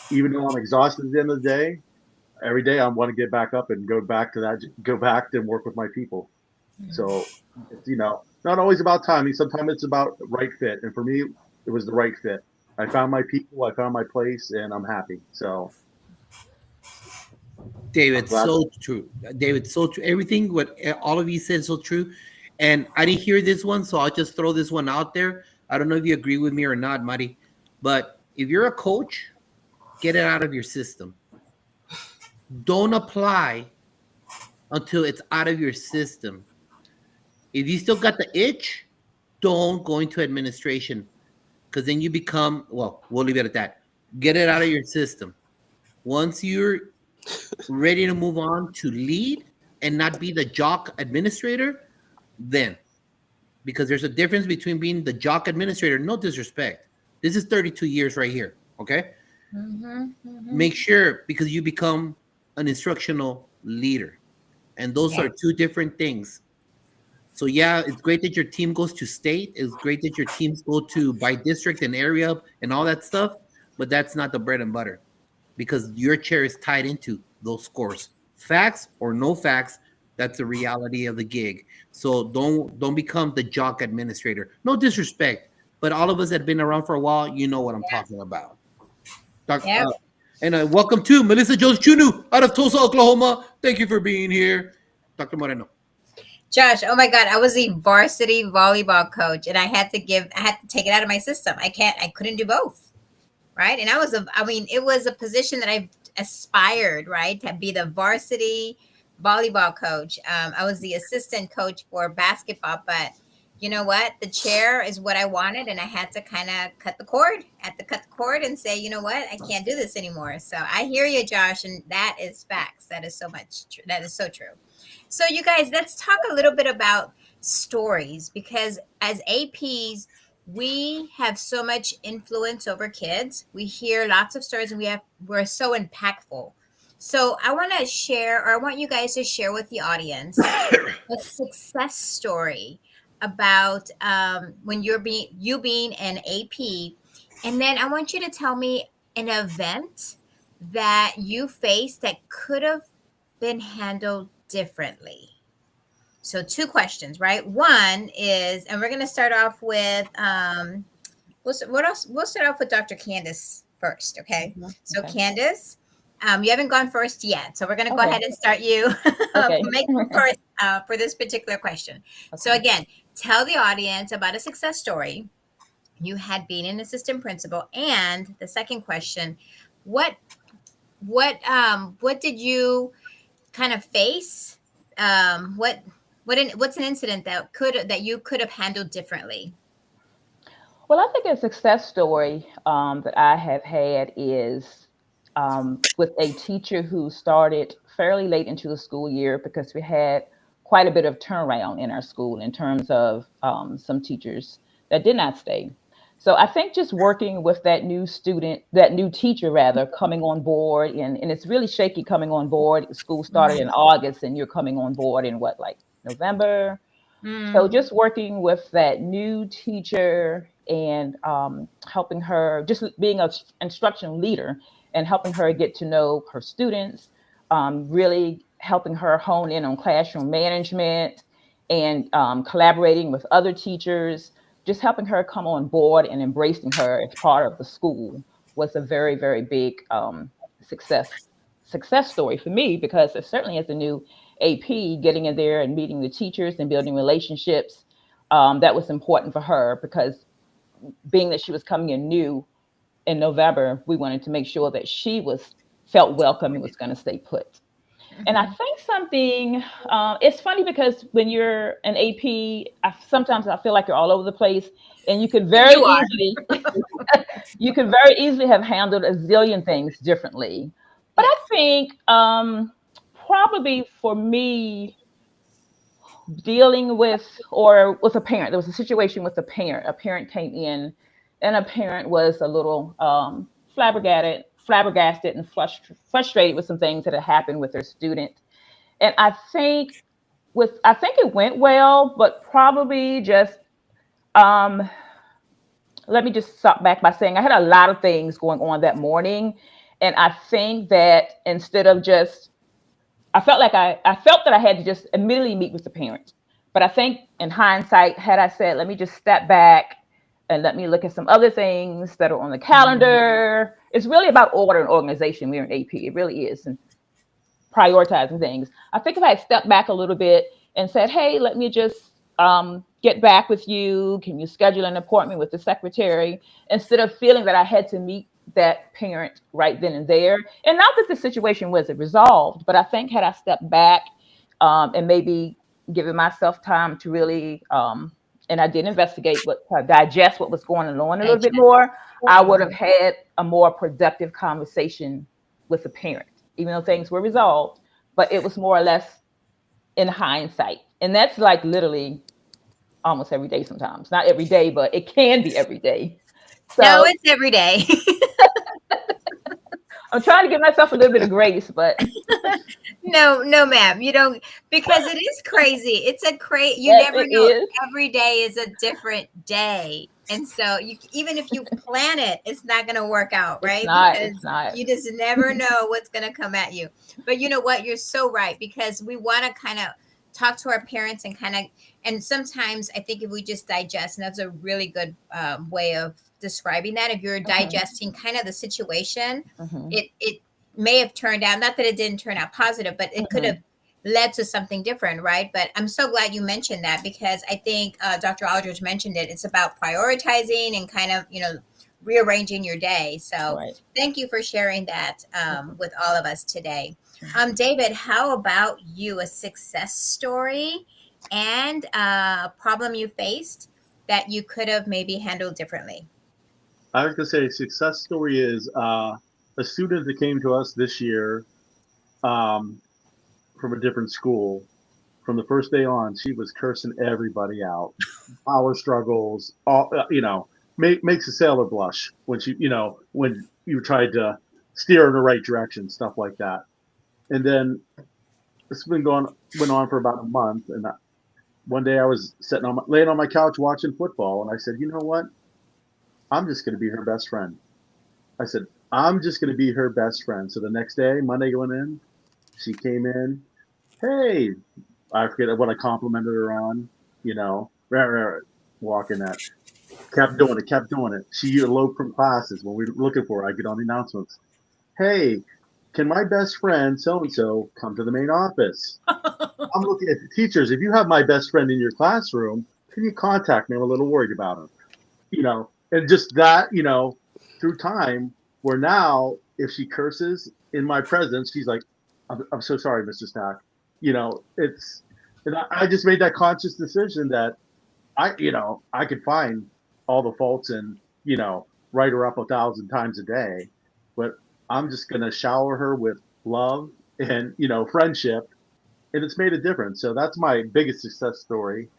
even though I'm exhausted at the end of the day, every day I want to get back up and go back and work with my people. So it's not always about timing. Sometimes it's about right fit, and for me, it was the right fit. I found my people, I found my place, and I'm happy. So, David, so true. David, so true. Everything what all of you said is so true. And I didn't hear this one, so I'll just throw this one out there. I don't know if you agree with me or not, Marty, but if you're a coach, get it out of your system. Don't apply until it's out of your system. If you still got the itch, don't go into administration, because then you become, well, we'll leave it at that. Get it out of your system. Once you're ready to move on to lead and not be the jock administrator, then, because there's a difference between being the jock administrator, no disrespect. This is 32 years right here, okay? Make sure, because you become an instructional leader. And those are two different things. So yeah, it's great that your team goes to state. It's great that your teams go to by district and area and all that stuff, but that's not the bread and butter, because your chair is tied into those scores. Facts or no facts, that's the reality of the gig. So don't become the jock administrator. No disrespect, but all of us that have been around for a while, you know what I'm talking about. And welcome to Melissa Jones Chunu out of Tulsa, Oklahoma. Thank you for being here, Dr. Moreno. Josh, oh my God, I was a varsity volleyball coach, and I had to take it out of my system. I couldn't do both, right? And it was a position that I aspired, right, to be the varsity volleyball coach. I was the assistant coach for basketball, but you know what? The chair is what I wanted, and I had to kind of cut the cord. I had to cut the cord and say, you know what? I can't do this anymore. So I hear you, Josh, and that is facts. That is so much true. That is so true. So you guys, let's talk a little bit about stories, because as APs, we have so much influence over kids. We hear lots of stories, and we're so impactful. So I want to share, or I want you guys to share with the audience a success story about when you being an AP, and then I want you to tell me an event that you faced that could have been handled differently. So 2 questions, right? One is, and we're going to start off with we'll start off with Dr. Candace first, okay? So Candace, you haven't gone first yet, so we're going to go ahead and start you make first for this particular question. So again, tell the audience about a success story you had being an assistant principal, and the second question, what did you kind of face? What's an incident that you could have handled differently? Well, I think a success story that I have had is with a teacher who started fairly late into the school year because we had quite a bit of turnaround in our school in terms of some teachers that did not stay. So I think just working with that new student, that new teacher rather, coming on board, and it's really shaky coming on board. School started in August and you're coming on board in what, like November? So Mm. just working with that new teacher and helping her, just being an instruction leader and helping her get to know her students, really helping her hone in on classroom management and collaborating with other teachers, just helping her come on board and embracing her as part of the school was a very, very big success story for me because it certainly as a new AP, getting in there and meeting the teachers and building relationships, that was important for her because being that she was coming in new in November, we wanted to make sure that she was felt welcome and was going to stay put. And I think something, it's funny because when you're an AP, sometimes I feel like you're all over the place and you could very You are. easily, you could very easily have handled a zillion things differently. But Yeah. I think probably for me, dealing with or with a parent, there was a situation with a parent. A parent came in and a parent was a little flabbergasted and frustrated with some things that had happened with their student. And I think it went well, but probably just um, let me just stop back by saying I had a lot of things going on that morning. And I think that instead of just, I felt that I had to just immediately meet with the parent. But I think in hindsight, had I said, let me just step back and let me look at some other things that are on the calendar. It's really about order and organization. We're in AP. It really is. And prioritizing things. I think if I had stepped back a little bit and said, hey, let me just get back with you. Can you schedule an appointment with the secretary? Instead of feeling that I had to meet that parent right then and there. And not that the situation wasn't resolved, but I think had I stepped back and maybe given myself time to really, and I did investigate, digest what was going on a little bit more, I would have had a more productive conversation with the parent, even though things were resolved, but it was more or less in hindsight. And that's like literally almost every day sometimes. Not every day, but it can be every day. So No, it's every day. I'm trying to give myself a little bit of grace, but No, no, ma'am. You don't, because it is crazy. It's a crazy. You yes, never it know. is. Every day is a different day, and so you, even if you plan it, it's not going to work out, right? Because It's not. you just never know what's going to come at you. But you know what? You're so right because we want to kind of talk to our parents and kind of, and sometimes I think if we just digest, and that's a really good way of describing that. If you're digesting kind of the situation, Mhm. it may have turned out, not that it didn't turn out positive, but it could have led to something different, right? But I'm so glad you mentioned that because I think Dr. Aldridge mentioned it. It's about prioritizing and kind of, rearranging your day. So Right. thank you for sharing that with all of us today. David, how about you? A success story and a problem you faced that you could have maybe handled differently? I was gonna say a success story is a student that came to us this year um, from a different school. From the first day on, she was cursing everybody out. Power struggles, all makes a sailor blush when when you tried to steer in the right direction, stuff like that. And then it's went on for about a month, and one day I was laying on my couch watching football, and I said, you know what? I'm just going to be her best friend. I said, I'm just going to be her best friend. So the next day, Monday going in, she came in. Hey, I forget what I complimented her on, walking that. Kept doing it. She eloped from classes when we were looking for her. I get on the announcements. Hey, can my best friend so-and-so come to the main office? I'm looking at the teachers. If you have my best friend in your classroom, can you contact me? I'm a little worried about her. And just that, through time, where now if she curses in my presence, she's like, I'm so sorry, Mr. Stack. And I just made that conscious decision that I could find all the faults and, write her up 1,000 times a day, but I'm just going to shower her with love and, friendship. And it's made a difference. So that's my biggest success story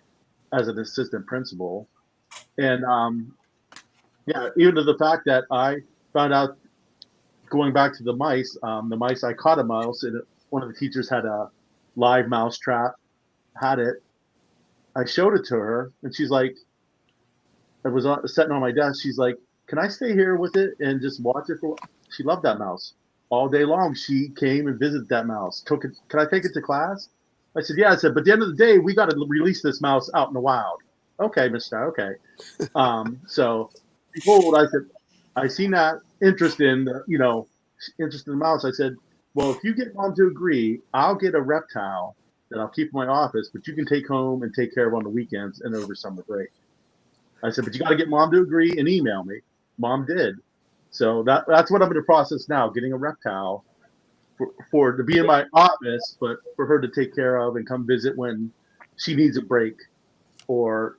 as an assistant principal. And yeah, even to the fact that I found out, going back to the mice, I caught a mouse, and one of the teachers had a live mouse trap, had it. I showed it to her, and she's like, it was sitting on my desk. She's like, can I stay here with it and just watch it for? She loved that mouse all day long. She came and visited that mouse. Took it. Can I take it to class? I said, yeah. I said, but at the end of the day, we got to release this mouse out in the wild. Okay, Mister. Okay. So behold, I said, I seen that interest in interest in the mouse. I said, well, if you get mom to agree, I'll get a reptile that I'll keep in my office, but you can take home and take care of on the weekends and over summer break. I said, but you got to get mom to agree and email me. Mom did. So that's what I'm in the process now, getting a reptile for to be in my office, but for her to take care of and come visit when she needs a break, or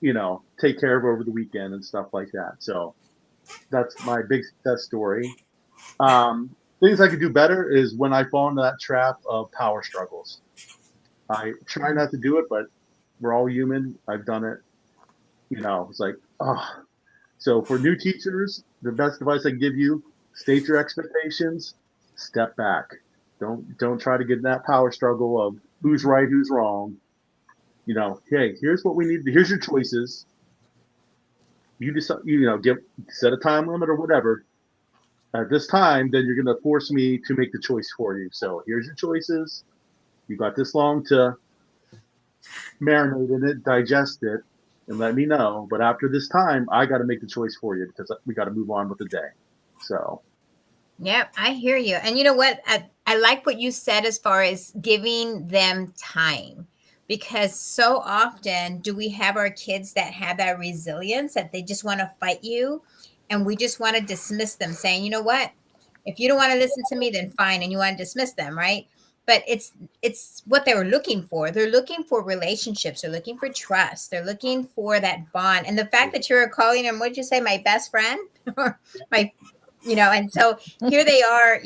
take care of her over the weekend and stuff like that. So that's my big success story. Things I could do better is when I fall into that trap of power struggles. I try not to do it, but we're all human. I've done it. It's like, oh. So for new teachers, the best advice I can give you: state your expectations, step back. Don't try to get in that power struggle of who's right, who's wrong. Hey, here's what we need. Here's your choices. You decide. Set a time limit or whatever. At this time, then you're going to force me to make the choice for you. So here's your choices. You got this long to marinate in it, digest it, and let me know. But after this time, I got to make the choice for you because we got to move on with the day. So. Yep, I hear you. And you know what? I like what you said as far as giving them time, because so often do we have our kids that have that resilience that they just want to fight you, and we just want to dismiss them, saying, you know what? If you don't want to listen to me, then fine, and you want to dismiss them, right? But it's what they were looking for. They're looking for relationships. They're looking for trust. They're looking for that bond. And the fact that you're calling them, what'd you say, my best friend, or my, and so here they are,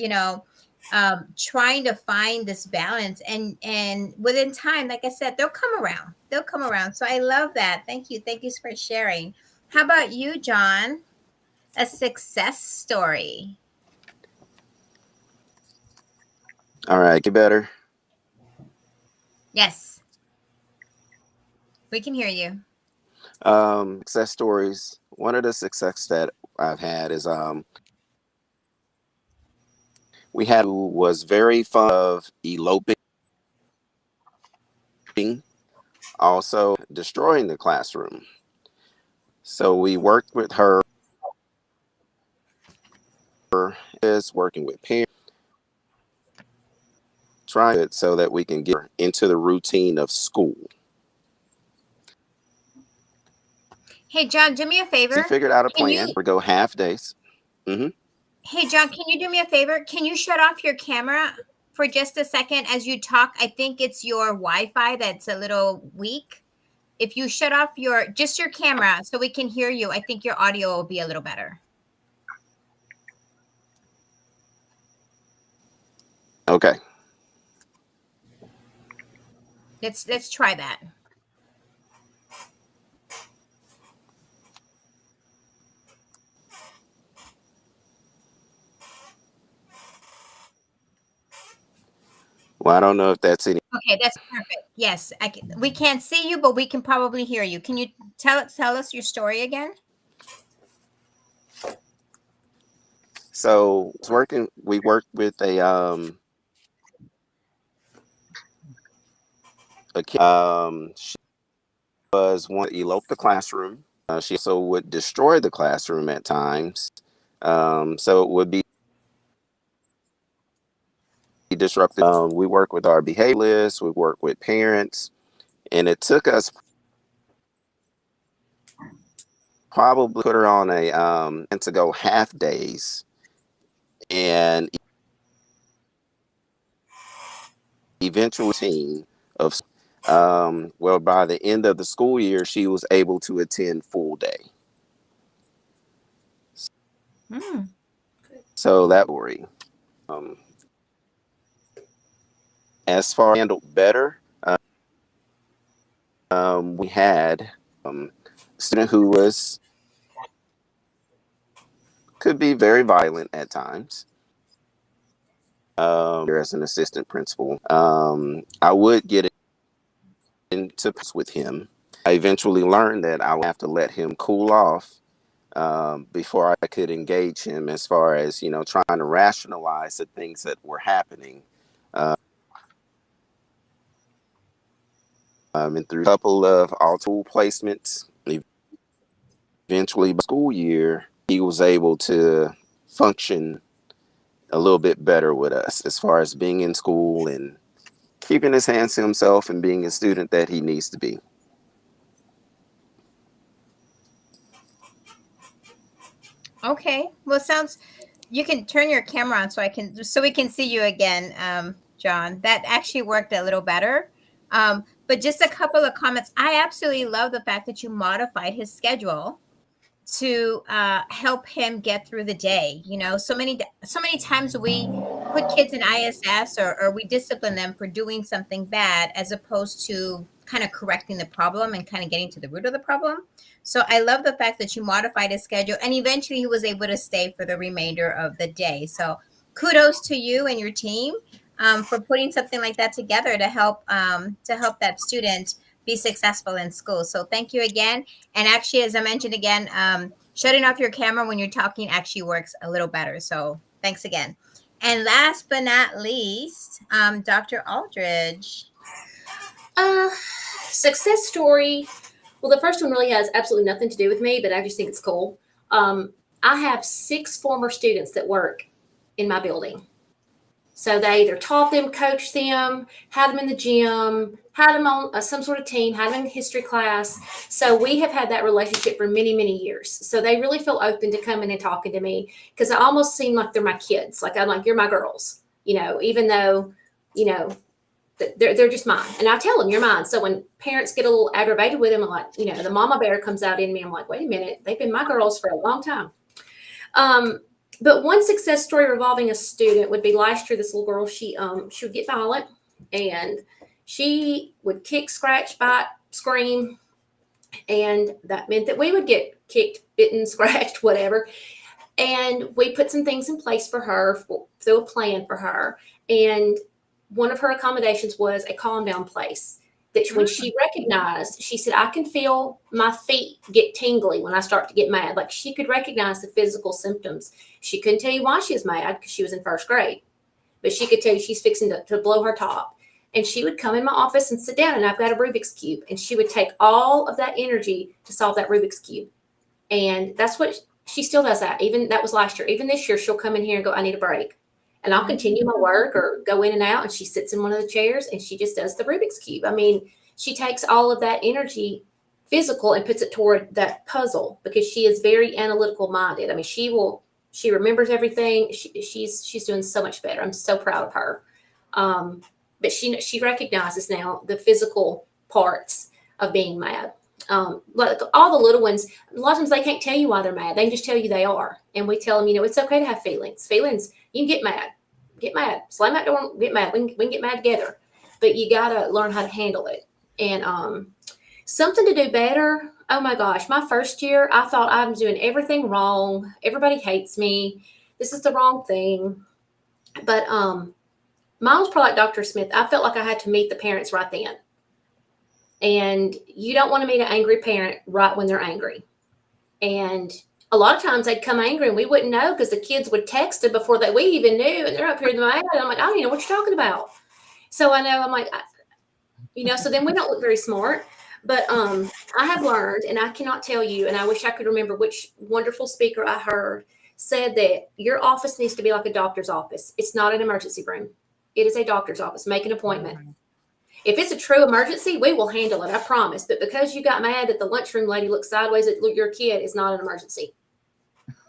trying to find this balance, and within time, like I said, they'll come around. So I love that. Thank you for sharing. How about you, John? A success story. All right, get better. Yes, we can hear you. Success stories. One of the success that I've had is we had who was very fond of eloping, also destroying the classroom. So we worked with her, is working with parents, trying it so that we can get her into the routine of school. Hey, John, do me a favor. We figured out a plan for go half days. Mm-hmm. Hey, John, can you do me a favor? Can you shut off your camera for just a second as you talk? I think it's your Wi-Fi that's a little weak. If you shut off your camera so we can hear you, I think your audio will be a little better. Okay. Let's try that. Well, I don't know if that's any. Okay, that's perfect. Yes, we can't see you, but we can probably hear you. Can you tell us your story again? So we worked with a kid. She was one to elope the classroom. She also would destroy the classroom at times. So it would be disruptive. We work with our behaviorists, we work with parents, and it took us probably put her on and to go half days, and eventual routine of well, by the end of the school year, she was able to attend full day. Mm. So that worry. Um, as far as handled better, we had a student who could be very violent at times. As an assistant principal, I would get into with him. I eventually learned that I would have to let him cool off before I could engage him as far as, trying to rationalize the things that were happening. And through a couple of all tool placements, eventually by school year, he was able to function a little bit better with us as far as being in school and keeping his hands to himself and being a student that he needs to be. Okay. Well, you can turn your camera on so we can see you again, John. That actually worked a little better. But just a couple of comments. I absolutely love the fact that you modified his schedule to help him get through the day. So many times we put kids in ISS or we discipline them for doing something bad as opposed to kind of correcting the problem and kind of getting to the root of the problem. So I love the fact that you modified his schedule and eventually he was able to stay for the remainder of the day. So kudos to you and your team for putting something like that together to help that student be successful in school. So thank you again. And actually, as I mentioned again, shutting off your camera when you're talking actually works a little better. So thanks again. And last but not least, Dr. Aldridge. Success story. Well, the first one really has absolutely nothing to do with me, but I just think it's cool. I have 6 former students that work in my building. So they either taught them, coached them, had them in the gym, had them on some sort of team, had them in history class. So we have had that relationship for many, many years. So they really feel open to coming and talking to me because I almost seem like they're my kids. Like I'm like, you're my girls, even though, they're just mine. And I tell them you're mine. So when parents get a little aggravated with them, I'm like, the mama bear comes out in me. I'm like, wait a minute, they've been my girls for a long time. But one success story revolving a student would be last year. This little girl, she would get violent and she would kick, scratch, bite, scream. And that meant that we would get kicked, bitten, scratched, whatever. And we put some things in place for her, through a plan for her. And one of her accommodations was a calm down place. That when she recognized, she said, I can feel my feet get tingly when I start to get mad. Like she could recognize the physical symptoms. She couldn't tell you why she was mad because she was in first grade, but she could tell you she's fixing to blow her top. And she would come in my office and sit down and I've got a Rubik's Cube and she would take all of that energy to solve that Rubik's Cube. And that's what she still does that. Even that was last year. Even this year, she'll come in here and go, I need a break. And I'll continue my work or go in and out. And she sits in one of the chairs and she just does the Rubik's Cube. I mean, she takes all of that energy physical and puts it toward that puzzle because she is very analytical minded. I mean, she remembers everything. She's doing so much better. I'm so proud of her. But she recognizes now the physical parts of being mad. Like all the little ones, a lot of times they can't tell you why they're mad. They can just tell you they are. And we tell them, it's okay to have feelings. Feelings, you can get mad, slam that door, get mad. We can get mad together, but you got to learn how to handle it. And something to do better. Oh my gosh, my first year, I thought I was doing everything wrong. Everybody hates me. This is the wrong thing. But mine was probably like Dr. Smith. I felt like I had to meet the parents right then. And you don't want to meet an angry parent right when they're angry. And a lot of times they'd come angry and we wouldn't know because the kids would text them before we even knew. And they're up here in the mad. And I'm like, I don't even know what you're talking about. So I know, I'm like, so then we don't look very smart. But I have learned, and I cannot tell you, and I wish I could remember which wonderful speaker I heard said that your office needs to be like a doctor's office. It's not an emergency room. It is a doctor's office. Make an appointment. Mm-hmm. If it's a true emergency, we will handle it, I promise. But because you got mad that the lunchroom lady looked sideways at your kid is not an emergency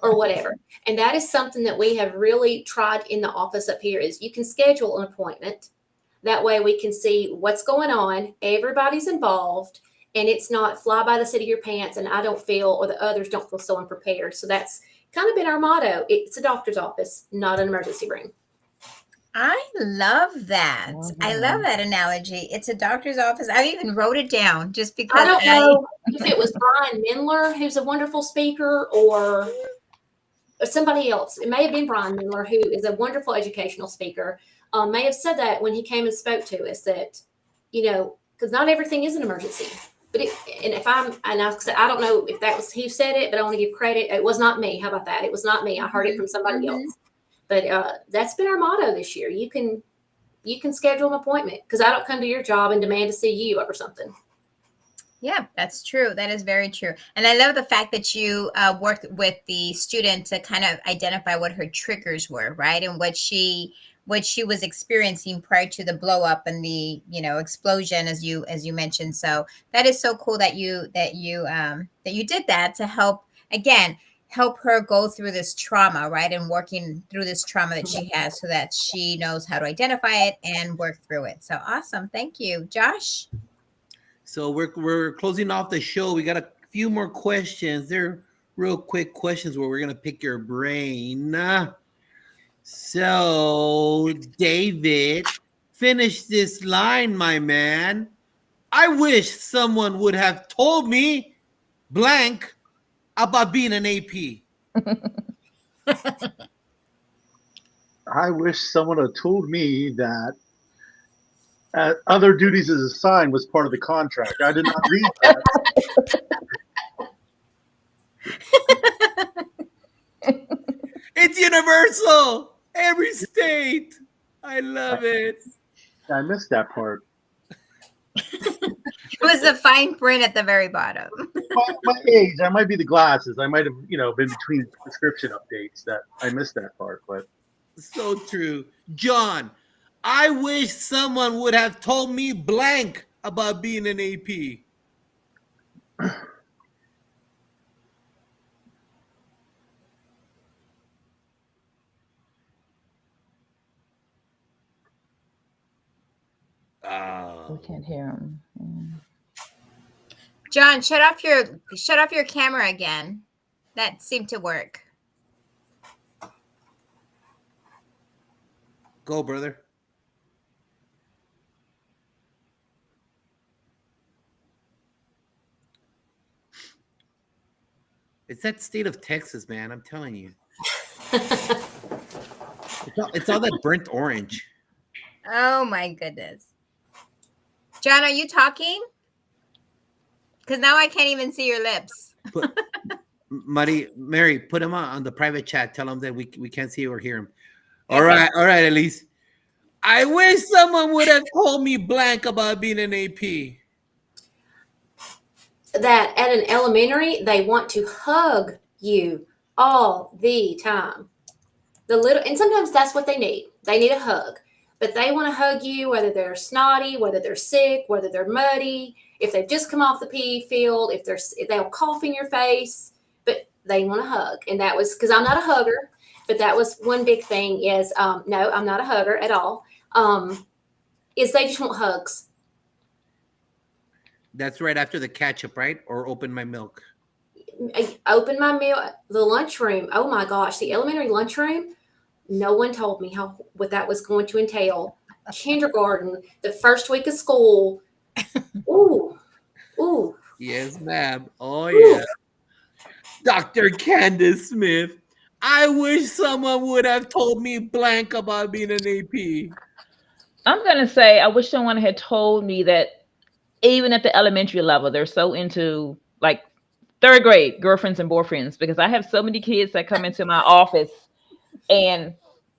or whatever. And that is something that we have really tried in the office up here is you can schedule an appointment. That way we can see what's going on. Everybody's involved and it's not fly by the seat of your pants and I don't feel, or the others don't feel so unprepared. So that's kind of been our motto. It's a doctor's office, not an emergency room. I love that. I love Mhm. that analogy. It's a doctor's office. I even wrote it down just I because don't know if it was Brian Mindler, who's a wonderful speaker, or somebody else. It may have been Brian Mindler, who is a wonderful educational speaker, may have said that when he came and spoke to us that, because not everything is an emergency. But I don't know if that was who said it, but I want to give credit. It was not me. How about that? It was not me. I heard it from somebody Mhm. else. But that's been our motto this year. You can schedule an appointment because I don't come to your job and demand to see you over something. Yeah, that's true. That is very true. And I love the fact that you worked with the student to kind of identify what her triggers were, right? And what she was experiencing prior to the blow up and the, explosion as you mentioned. So that is so cool that you did that to help her go through this trauma, right? And working through this trauma that she has so that she knows how to identify it and work through it. So awesome. Thank you. Josh? So we're closing off the show. We got a few more questions. They're real quick questions where we're gonna pick your brain. So David, finish this line, my man. I wish someone would have told me blank about being an AP. I wish someone had told me that other duties as assigned was part of the contract. I did not read that. It's universal. Every state. I love it. I missed that part. It was the fine print at the very bottom. My age, I might be the glasses. I might have, been between prescription updates that I missed that part. But So true. John, I wish someone would have told me blank about being an AP. We can't hear him. John, shut off your camera again. That seemed to work. Go, brother. It's that state of Texas, man. I'm telling you. It's all that burnt orange. Oh my goodness. John, are you talking? Because now I can't even see your lips. Mary, put him on the private chat. Tell him that we can't see or hear him. All right, Elise. I wish someone would have told me blank about being an AP. That at an elementary, they want to hug you all the time. And sometimes that's what they need. They need a hug. But they want to hug you whether they're snotty, whether they're sick, whether they're muddy, if they've just come off the PE field, if they'll cough in your face, but they want to hug. And that was because I'm not a hugger, but that was one big thing is, no, I'm not a hugger at all, is they just want hugs. That's right after the ketchup, right? Or open my milk. I opened my meal, the lunchroom. Oh my gosh, the elementary lunchroom. No one told me what that was going to entail. Kindergarten, the first week of school. Ooh. Yes, ma'am. Oh, yeah. Dr. Candace Smith. I wish someone would have told me blank about being an AP. I'm going to say I wish someone had told me that even at the elementary level, they're so into like third grade girlfriends and boyfriends, because I have so many kids that come into my office and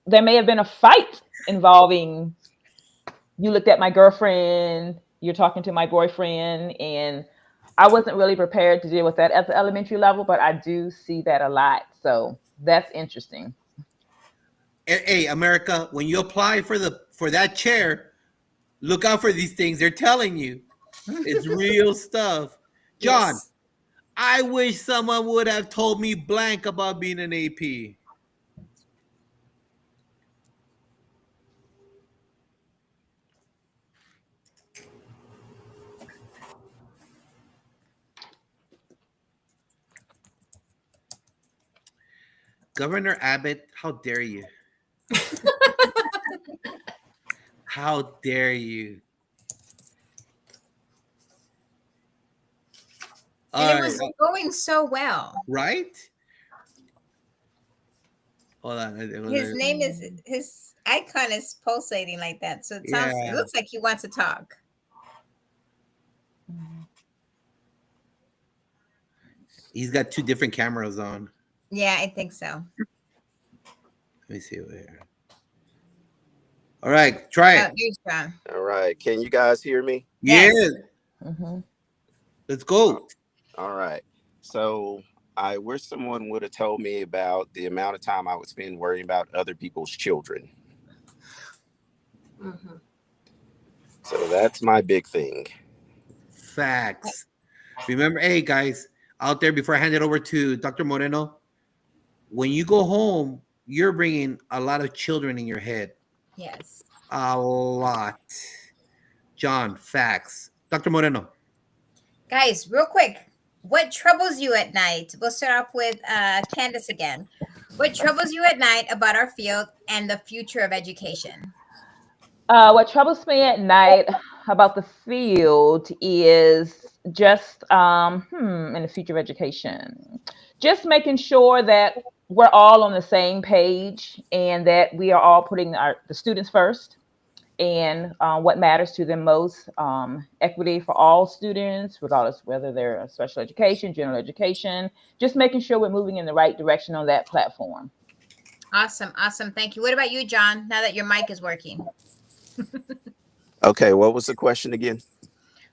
there may have been a fight involving you looked at my girlfriend, you're talking to my boyfriend, and I wasn't really prepared to deal with that at the elementary level, but I do see that a lot. So that's interesting. Hey, America, when you apply for that chair, look out for these things. They're telling you. It's real stuff. John, yes. I wish someone would have told me blank about being an AP. Governor Abbott, how dare you? How dare you? And it All was right, going so well. right? Hold on. His name is his icon is pulsating like that. So it sounds it Yeah. looks like he wants to talk. He's got two different cameras on. Yeah, I think so. Let me see over here. All right, try Oh, it. here's John. All right. Can you guys hear me? Yes. Yes. Mhm. Let's go. All right. So I wish someone would have told me about the amount of time I would spend worrying about other people's children. Mhm. So that's my big thing. Facts. Remember, hey guys, out there, before I hand it over to Dr. Moreno, when you go home, you're bringing a lot of children in your head. Yes. A lot. John, facts. Dr. Moreno. Guys, real quick, what troubles you at night? We'll start off with Candace again. What troubles you at night about our field and the future of education? What troubles me at night about the field is just in the future of education, just making sure that we're all on the same page and that we are all putting the students first and what matters to them most. Equity for all students, regardless whether they're special education, general education, just making sure we're moving in the right direction on that platform. Awesome. Awesome. Thank you. What about you, John, now that your mic is working? Okay. What was the question again?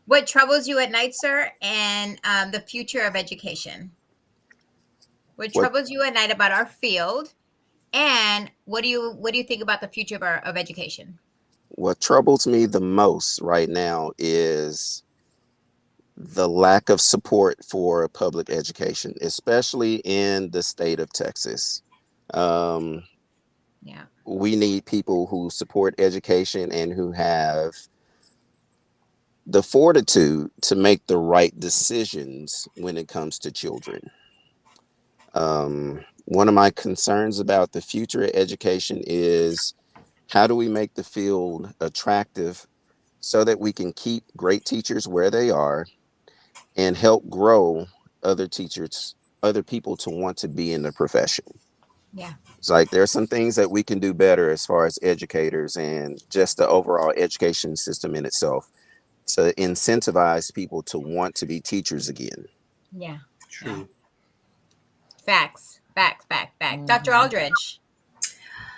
What troubles you at night, sir, and the future of education? What troubles you at night about our field, and what do you think about the future of education? What troubles me the most right now is the lack of support for public education, especially in the state of Texas. Yeah. We need people who support education and who have the fortitude to make the right decisions when it comes to children. One of my concerns about the future of education is how do we make the field attractive so that we can keep great teachers where they are and help grow other teachers, other people to want to be in the profession. Yeah. It's like there's some things that we can do better as far as educators and just the overall education system in itself to incentivize people to want to be teachers again. Yeah. True. Facts. Dr. Aldridge,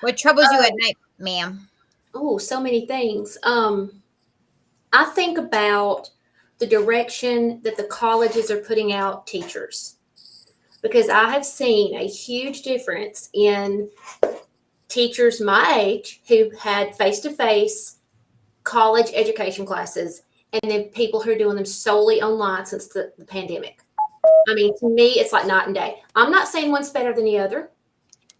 what troubles you at night, ma'am? Oh, so many things. I think about the direction that the colleges are putting out teachers, because I have seen a huge difference in teachers my age who had face-to-face college education classes and then people who are doing them solely online since the pandemic. I mean, to me, it's like night and day. I'm not saying one's better than the other.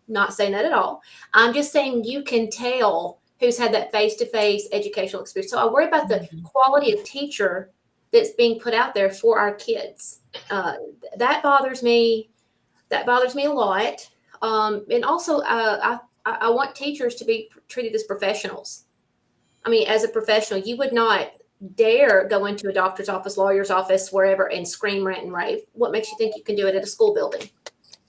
Not saying that at all. I'm just saying you can tell who's had that face-to-face educational experience. So I worry about the quality of teacher that's being put out there for our kids. That bothers me. That bothers me a lot. And also, I want teachers to be treated as professionals. I mean, as a professional, you would not dare go into a doctor's office, lawyer's office, wherever, and scream, rant, and rave. What makes you think you can do it at a school building?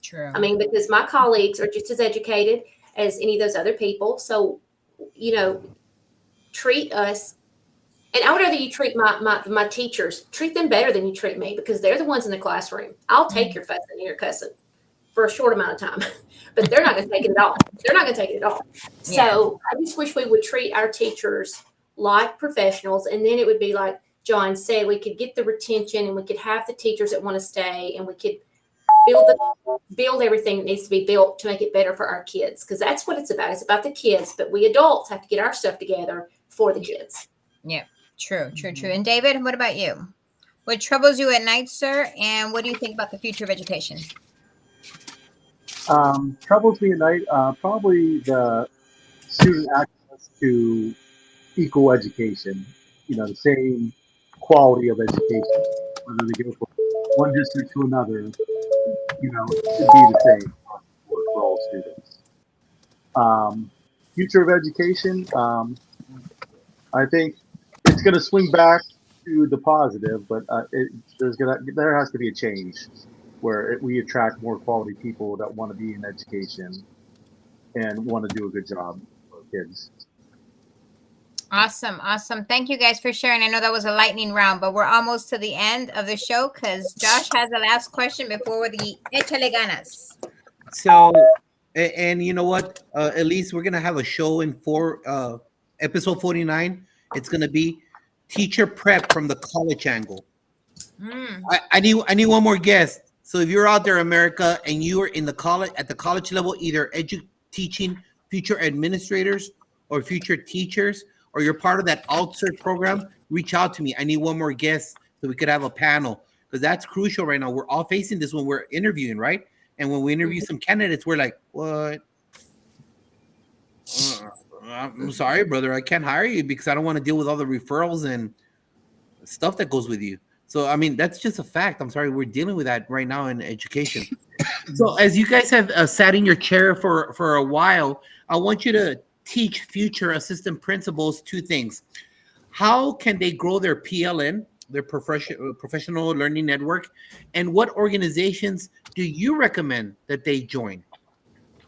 True. I mean, because my colleagues are just as educated as any of those other people. So, treat us. And I would rather you treat my teachers, treat them better than you treat me, because they're the ones in the classroom. I'll take your fussing and your cussing for a short amount of time, but they're not going to take it at all. They're not going to take it at all. So I just wish we would treat our teachers like professionals. And then it would be like John said, we could get the retention and we could have the teachers that want to stay, and we could build everything that needs to be built to make it better for our kids. Because that's what it's about. It's about the kids, but we adults have to get our stuff together for the kids. Yeah. True. And David, what about you? What troubles you at night, sir? And what do you think about the future of education? Troubles me at night, probably the student access to equal education, the same quality of education, whether they go from one district to another, it should be the same for all students. Future of education, I think it's going to swing back to the positive, but there has to be a change where we attract more quality people that want to be in education and want to do a good job for kids. Awesome. Thank you guys for sharing. I know that was a lightning round, but we're almost to the end of the show because Josh has the last question before the Échale Ganas. So, and you know what? At least we're gonna have a show in episode 49. It's gonna be teacher prep from the college angle. I need one more guest. So if you're out there, America, and you are in the college at the college level, either teaching future administrators or future teachers, or you're part of that alt-cert program, reach out to me. I need one more guest so we could have a panel, because that's crucial right now. We're all facing this when we're interviewing, right? And when we interview some candidates, we're like, what? I'm sorry, brother. I can't hire you because I don't want to deal with all the referrals and stuff that goes with you. So, I mean, that's just a fact. I'm sorry. We're dealing with that right now in education. So as you guys have sat in your chair for a while, I want you to teach future assistant principals two things. How can they grow their PLN, their professional learning network, and what organizations do you recommend that they join?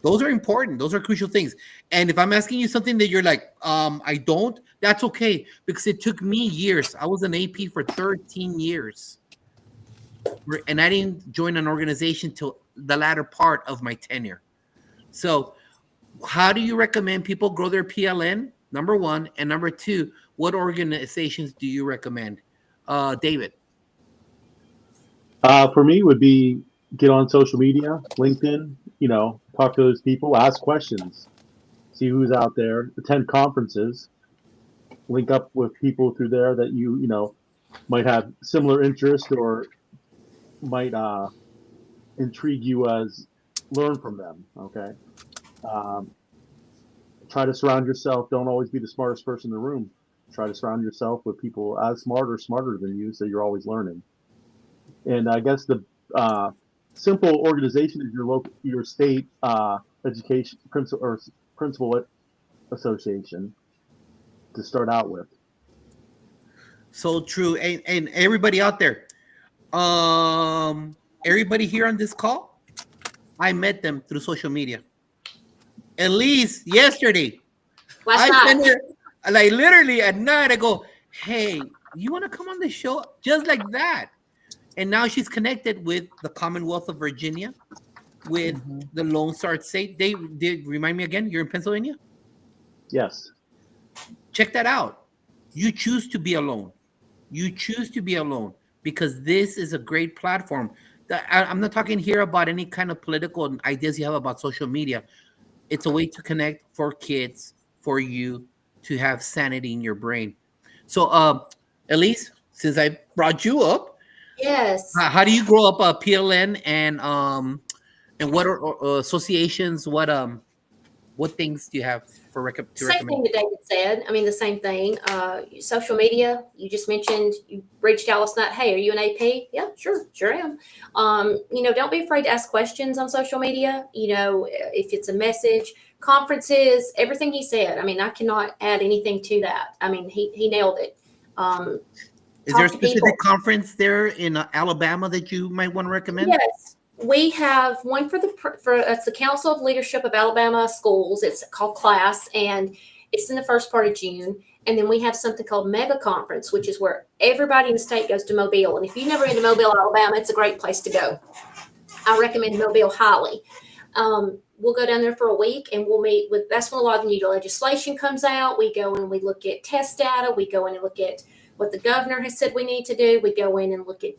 Those are important. Those are crucial things. And if I'm asking you something that you're like, I don't, that's okay, because it took me years. I was an AP for 13 years. And I didn't join an organization till the latter part of my tenure. So how do you recommend people grow their PLN? Number one. And number two, what organizations do you recommend? David. For me, would be get on social media, LinkedIn, talk to those people, ask questions, see who's out there, attend conferences, link up with people through there that you might have similar interest or might intrigue you as learn from them. Okay. Try to surround yourself. Don't always be the smartest person in the room. Try to surround yourself with people as smart or smarter than you, so you're always learning. And I guess the simple organization is your state education principal association to start out with. So true. And everybody out there, everybody here on this call, I met them through social media. At least yesterday. Last night. Like literally at night, I go, hey, you want to come on the show? Just like that. And now she's connected with the Commonwealth of Virginia, with the Lone Star State. They did remind me again, you're in Pennsylvania? Yes. Check that out. You choose to be alone. You choose to be alone because this is a great platform. I'm not talking here about any kind of political ideas you have about social media. It's a way to connect for kids, for you to have sanity in your brain. So, Elise, since I brought you up, yes. How do you grow up a PLN and what associations? What things do you have to recommend? Same thing that David said. I mean, the same thing. Social media. You just mentioned you reached out last night. Hey, are you an AP? Yeah, sure am. Don't be afraid to ask questions on social media. If it's a message, conferences, everything he said. I mean, I cannot add anything to that. I mean, he nailed it. Is there a specific conference there in Alabama that you might want to recommend? Yes. We have one for it's the Council of Leadership of Alabama Schools. It's called CLASS, and it's in the first part of June. And then we have something called Mega Conference, which is where everybody in the state goes to Mobile. And if you've never been to Mobile, Alabama, it's a great place to go. I recommend Mobile highly. We'll go down there for a week, and we'll meet with. That's when a lot of the new legislation comes out. We go and we look at test data. We go in and look at what the governor has said we need to do. We go in and look at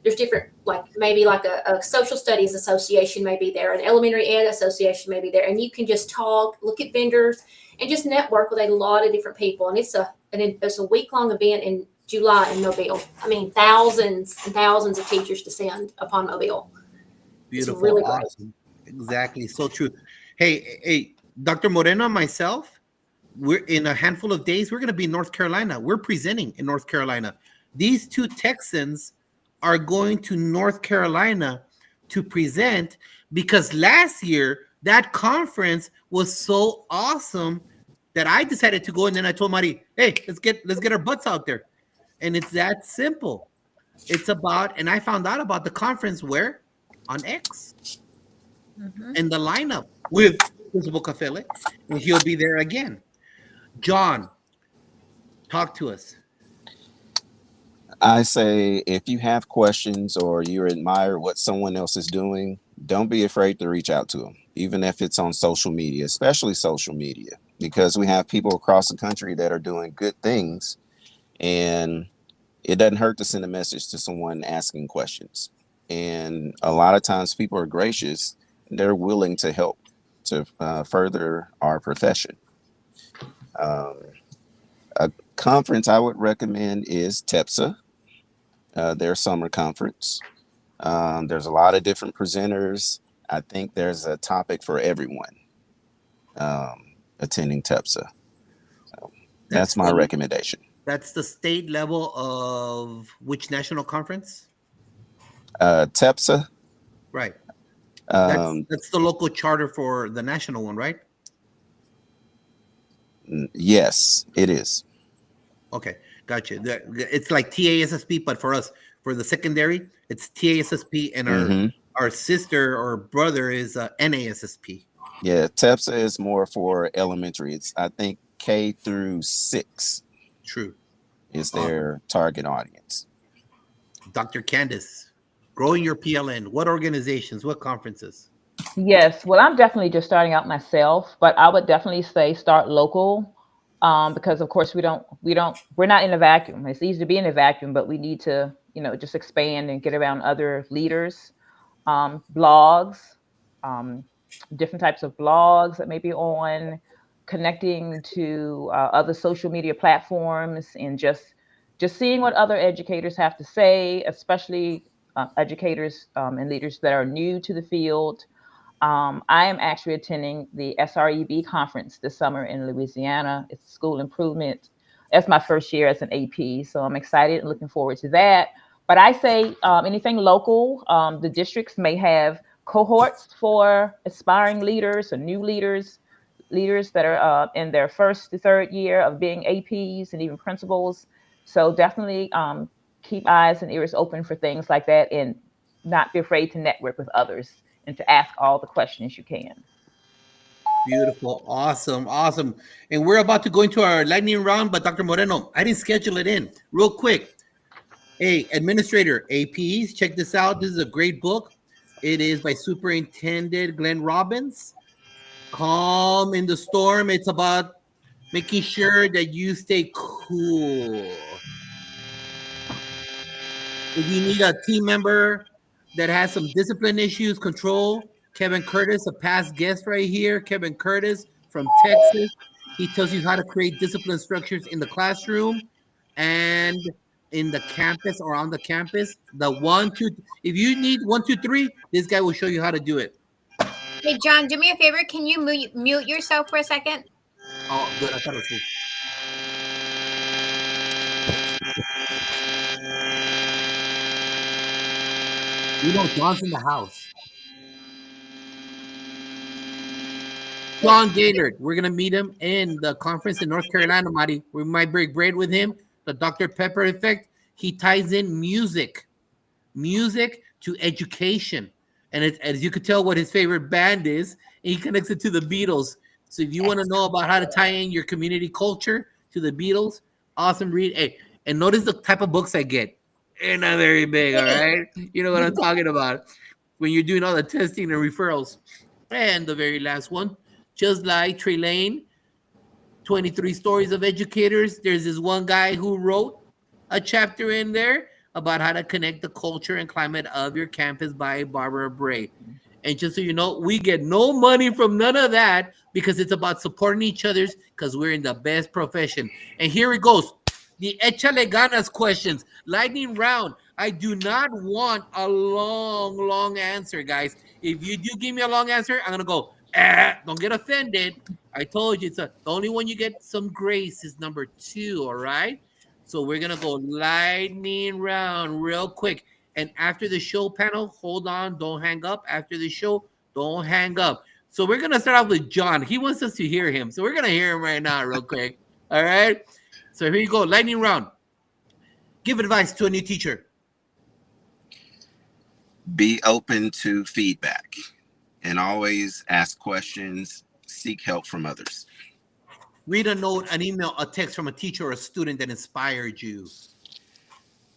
there's different, like maybe like a social studies association may be there, an elementary ed association may be there, and you can just talk, look at vendors, and just network with a lot of different people. And it's a week-long event in July in Mobile. I mean, thousands and thousands of teachers descend upon Mobile. Beautiful. It's really awesome. Great. Exactly. So true. Hey, Dr. Moreno and myself, we're in a handful of days, we're going to be in North Carolina. We're presenting in North Carolina. These two Texans are going to North Carolina to present because last year That conference was so awesome that I decided to go, and then I told Mari, hey, let's get our butts out there. And it's that simple. It's about, and I found out about the conference where? On X. Mhm. And the lineup with Principal Cafele, and he'll be there again. John, talk to us. I say if you have questions or you admire what someone else is doing, don't be afraid to reach out to them, even if it's on social media, especially social media, because we have people across the country that are doing good things, and it doesn't hurt to send a message to someone asking questions. And a lot of times people are gracious, they're willing to help to further our profession. Um, a conference I would recommend is TEPSA, their summer conference. There's a lot of different presenters. I think there's a topic for everyone attending TEPSA. So that's my recommendation. That's the state level of which national conference? TEPSA. Right. Um, That's the local charter for the national one, right? yes, it is. Okay, gotcha. It's like TASSP, but for us, for the secondary, it's TASSP, and our sister or brother is NASSP. Yeah, TEPSA is more for elementary. It's, I think, K through 6. True. Is their target audience. Dr. Candace, growing your PLN, what organizations, what conferences? Yes, well, I'm definitely just starting out myself, but I would definitely say start local, because of course we're not in a vacuum. It's easy to be in a vacuum, but we need to, just expand and get around other leaders, blogs, different types of blogs that may be on, connecting to other social media platforms, and just seeing what other educators have to say, especially educators and leaders that are new to the field. I am actually attending the SREB conference this summer in Louisiana. It's school improvement. That's my first year as an AP, so I'm excited and looking forward to that. But I say anything local. The districts may have cohorts for aspiring leaders or new leaders that are in their first to third year of being APs and even principals. So definitely keep eyes and ears open for things like that, and not be afraid to network with others and to ask all the questions you can. Beautiful. Awesome. Awesome. And we're about to go into our lightning round, but Dr. Moreno, I didn't schedule it in. Real quick. Hey, administrator, APs, check this out. This is a great book. It is by Superintendent Glenn Robbins. Calm in the Storm. It's about making sure that you stay cool. If you need a team member that has some discipline issues, control, Kevin Curtis, a past guest right here, Kevin Curtis from Texas. He tells you how to create discipline structures in the classroom and in the campus or on the campus. If you need 1, 2, 3, this guy will show you how to do it. Hey, John, do me a favor. Can you mute yourself for a second? Oh, good. I thought it was cool. John's in the house. John Gaylord. We're going to meet him in the conference in North Carolina, Marty. We might break bread with him. The Dr. Pepper effect. He ties in music to education. And as you could tell what his favorite band is, and he connects it to the Beatles. So if you want to know about how to tie in your community culture to the Beatles, awesome read. Hey, and notice the type of books I get. They're not very big, all right? You know what I'm talking about when you're doing all the testing and referrals. And the very last one, just like Trey Lane, 23 Stories of Educators. There's this one guy who wrote a chapter in there about how to connect the culture and climate of your campus by Barbara Bray. And just so you know, we get no money from none of that because it's about supporting each other's because we're in the best profession. And here it goes. The Échale Ganas questions. Lightning round. I do not want a long answer, guys. If you do give me a long answer, I'm going to go, don't get offended. I told you, the only one you get some grace is number 2, all right? So we're going to go lightning round real quick. And after the show panel, hold on, don't hang up. After the show, don't hang up. So we're gonna start off with John. He wants us to hear him, so we're gonna hear him right now, real quick. All right. So here you go, lightning round. Give advice to a new teacher. Be open to feedback and always ask questions, seek help from others. Read a note, an email, a text from a teacher or a student that inspired you.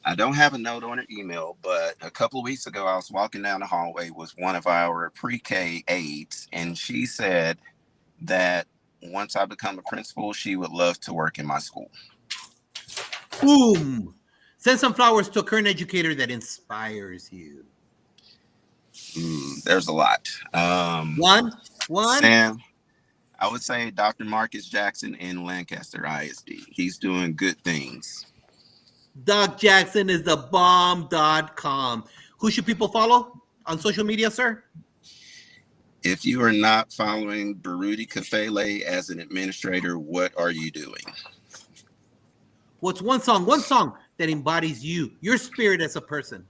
I don't have a note on an email, but a couple of weeks ago, I was walking down the hallway with one of our pre-K aides, and she said that once I become a principal, she would love to work in my school. Boom. Send some flowers to a current educator that inspires you. There's a lot. One. Sam, I would say Dr. Marcus Jackson in Lancaster ISD. He's doing good things. Doc Jackson is the bomb.com. Who should people follow on social media, sir? If you are not following Baruti Kafele as an administrator, what are you doing? What's one song that embodies you, your spirit as a person?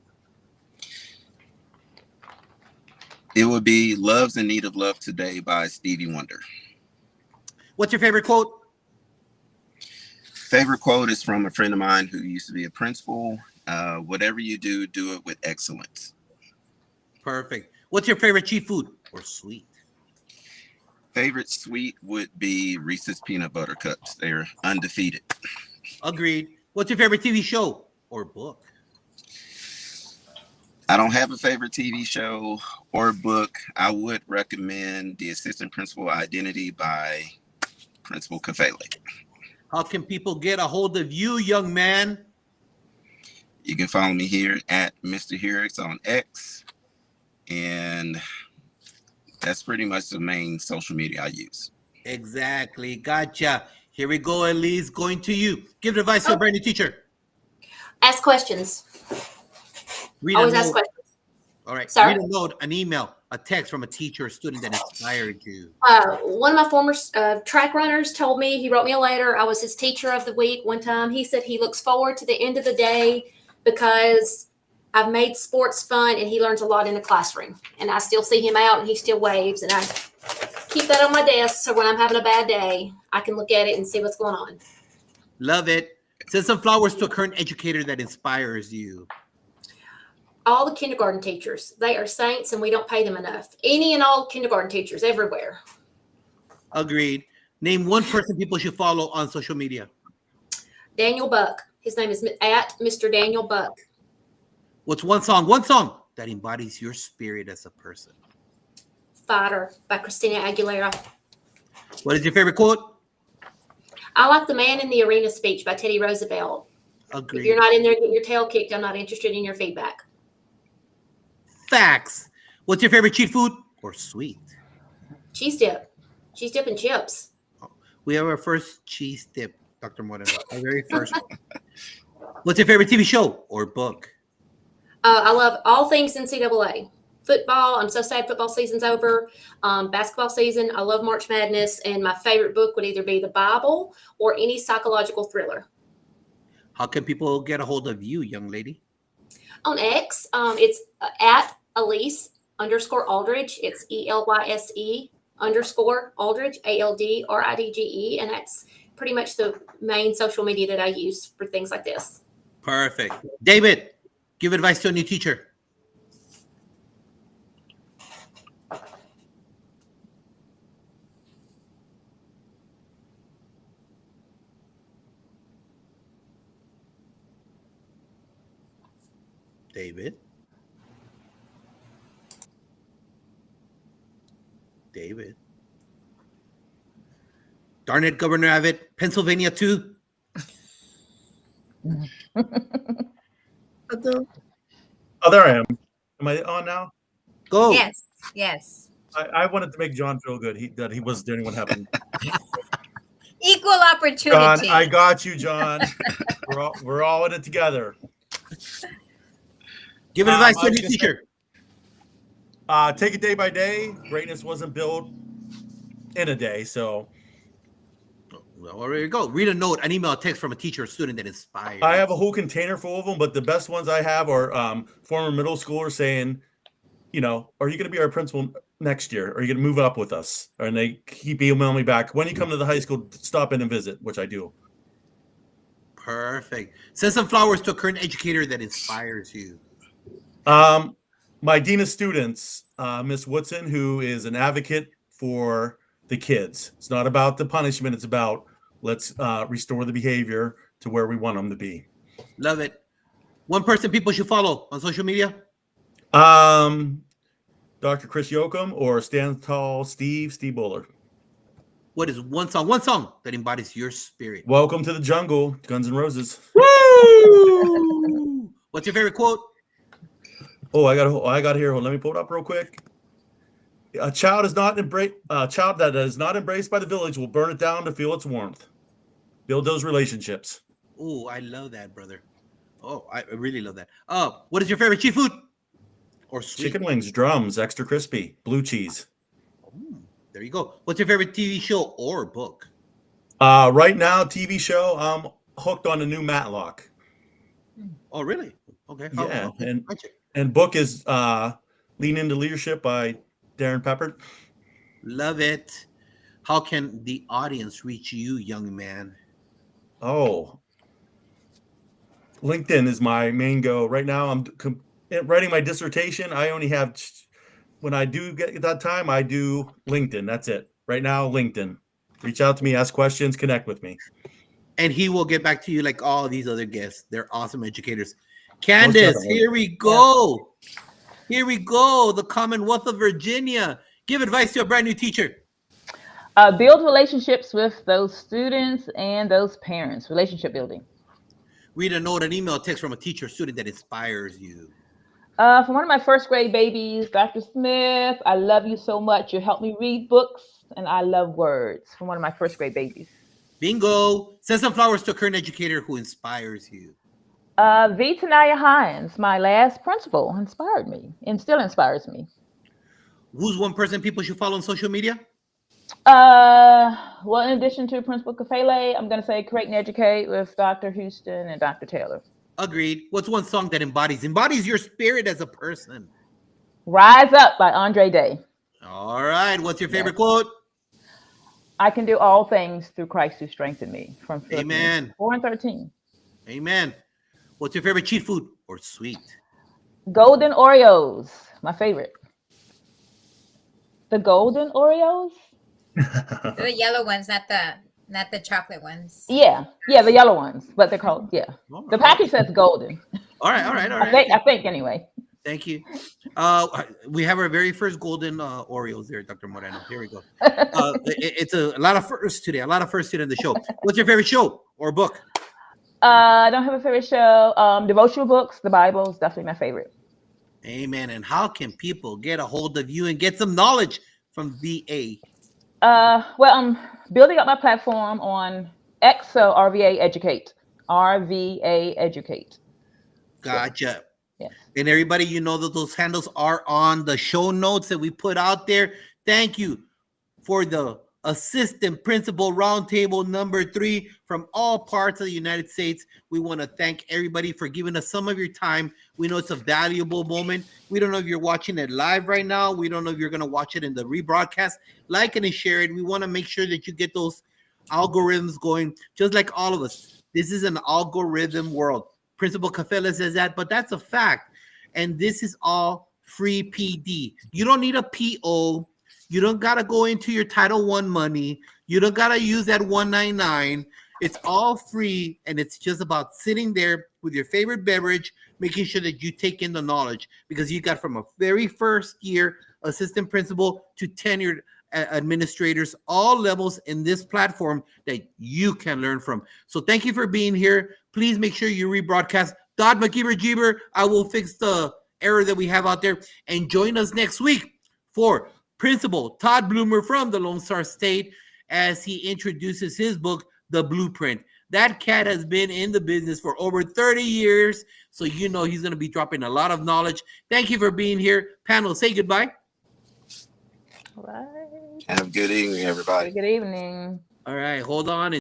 It would be Love's in Need of Love Today by Stevie Wonder. What's your favorite quote? Favorite quote is from a friend of mine who used to be a principal. Whatever you do, do it with excellence. Perfect. What's your favorite cheap food or sweet? Favorite sweet would be Reese's Peanut Butter Cups. They're undefeated. Agreed. What's your favorite TV show or book? I don't have a favorite TV show or book. I would recommend The Assistant Principal Identity by Principal Kafele. How can people get a hold of you, young man? You can follow me here at Mr. Hurix on X. And that's pretty much the main social media I use. Exactly. Gotcha. Here we go, Elise, going to you. Give advice to a brand new teacher. Ask questions. Read Always a ask note. questions. All right. Sorry? Read a note, an email, a text from a teacher or student that inspired you. One of my former track runners told me, he wrote me a letter. I was his teacher of the week one time. He said he looks forward to the end of the day because I've made sports fun and he learns a lot in the classroom. And I still see him out and he still waves. And I keep that on my desk so when I'm having a bad day, I can look at it and see what's going on. Love it. Send some flowers to a current educator that inspires you. All the kindergarten teachers, they are saints and we don't pay them enough. Any and all kindergarten teachers everywhere. Agreed. Name one person people should follow on social media. Daniel Buck. His name is at Mr. Daniel Buck. What's one song that embodies your spirit as a person? Fighter by Christina Aguilera. What is your favorite quote? I like the Man in the Arena speech by Teddy Roosevelt. Agreed. If you're not in there getting your tail kicked, I'm not interested in your feedback. Facts. What's your favorite cheap food or sweet? Cheese dip. Cheese dip and chips. We have our first cheese dip, Dr. Moreno. Our very first one. What's your favorite TV show or book? I love all things NCAA. Football. I'm so sad football season's over. Basketball season. I love March Madness. And my favorite book would either be the Bible or any psychological thriller. How can people get a hold of you, young lady? On X, it's at Elise_Aldridge. It's ELYSE_Aldridge, ALDRIDGE. And that's pretty much the main social media that I use for things like this. Perfect. David, give advice to a new teacher. David. Darn it, Governor Abbott. Pennsylvania too. Oh, there I am. Am I on now? Go. Yes. I wanted to make John feel good that he wasn't the only one having. Equal John, opportunity. I got you, John. We're all in it together. Give advice to I a was new gonna say- teacher. Take it day by day. Greatness wasn't built in a day, so Well, there you go. Read a note, an email, a text from a teacher or student that inspires. I have a whole container full of them. But the best ones I have are former middle schoolers saying, "Are you going to be our principal next year? Are you going to move up with us? And they keep emailing me back. When you come to the high school, stop in and visit, which I do. Perfect. Send some flowers to a current educator that inspires you. My dean of students, Miss Woodson, who is an advocate for the kids. It's not about the punishment. It's about let's restore the behavior to where we want them to be. Love it. One person people should follow on social media? Dr. Chris Yoakum or Stand Tall Steve Bowler. What is one song that embodies your spirit? Welcome to the Jungle, Guns N' Roses. Woo! What's your favorite quote? Oh, I got here. Let me pull it up real quick. A child that is not embraced by the village will burn it down to feel its warmth. Build those relationships. Oh, I love that, brother. Oh, I really love that. What is your favorite cheap food? Or sweet? Chicken wings, drums, extra crispy, blue cheese. There you go. What's your favorite TV show or book? Right now, TV show, I'm hooked on the new Matlock. Oh, really? Okay. Yeah, okay. and book is Lean Into Leadership by Darren Peppert. Love it. How can the audience reach you, young man? Oh, LinkedIn is my main go. Right now, I'm writing my dissertation. I only have, when I do get that time, I do LinkedIn. That's it. Right now, LinkedIn. Reach out to me, ask questions, connect with me. And he will get back to you like all these other guests. They're awesome educators. Candace, here we go. Here we go. The Commonwealth of Virginia. Give advice to a brand new teacher. Build relationships with those students and those parents. Relationship building. Read a note, an email, text from a teacher or student that inspires you. For one of my first grade babies, Dr. Smith, I love you so much. You helped me read books, and I love words. From one of my first grade babies. Bingo. Send some flowers to a current educator who inspires you. V. Tanaya Hines, my last principal, inspired me and still inspires me. Who's one person people should follow on social media? Well, in addition to Principal Kafele, I'm going to say Create and Educate with Dr. Houston and Dr. Taylor. Agreed. What's one song that embodies your spirit as a person? Rise Up by Andre Day. All right. What's your favorite quote? I can do all things through Christ who strengthened me. From Amen. 4:13. Amen. What's your favorite cheat food or sweet? Golden Oreos, my favorite. The golden Oreos? The yellow ones, not the chocolate ones. Yeah, the yellow ones, but they're called, yeah. All The right. package says golden. All right. I think anyway. Thank you. We have our very first golden Oreos there, Dr. Moreno. Here we go. It's a lot of firsts today. A lot of firsts today in the show. What's your favorite show or book? I don't have a favorite show. Devotional books, the Bible is definitely my favorite. Amen. And how can people get a hold of you and get some knowledge from VA? Well, I'm building up my platform on X, so RVA Educate. RVA Educate. Gotcha. Yes. And everybody, you know that those handles are on the show notes that we put out there. Thank you for the Assistant Principal Roundtable number 3 from all parts of the United States. We want to thank everybody for giving us some of your time. We know it's a valuable moment. We don't know if you're watching it live right now. We don't know if you're going to watch it in the rebroadcast. Like and share it. We want to make sure that you get those algorithms going, just like all of us. This is an algorithm world. Principal Kafele says that, but that's a fact. And this is all free PD. You don't need a PO. You don't got to go into your Title I money. You don't got to use that 199. It's all free, and it's just about sitting there with your favorite beverage, making sure that you take in the knowledge, because you got from a very first year assistant principal to tenured administrators, all levels in this platform that you can learn from. So thank you for being here. Please make sure you rebroadcast. Dodd McKeever Jeeber, I will fix the error that we have out there. And join us next week for Principal Todd Bloomer from the Lone Star State as he introduces his book, The Blueprint. That cat has been in the business for over 30 years, so you know he's going to be dropping a lot of knowledge. Thank you for being here. Panel, say goodbye. All right. Have a good evening, everybody. Good evening. All right, hold on.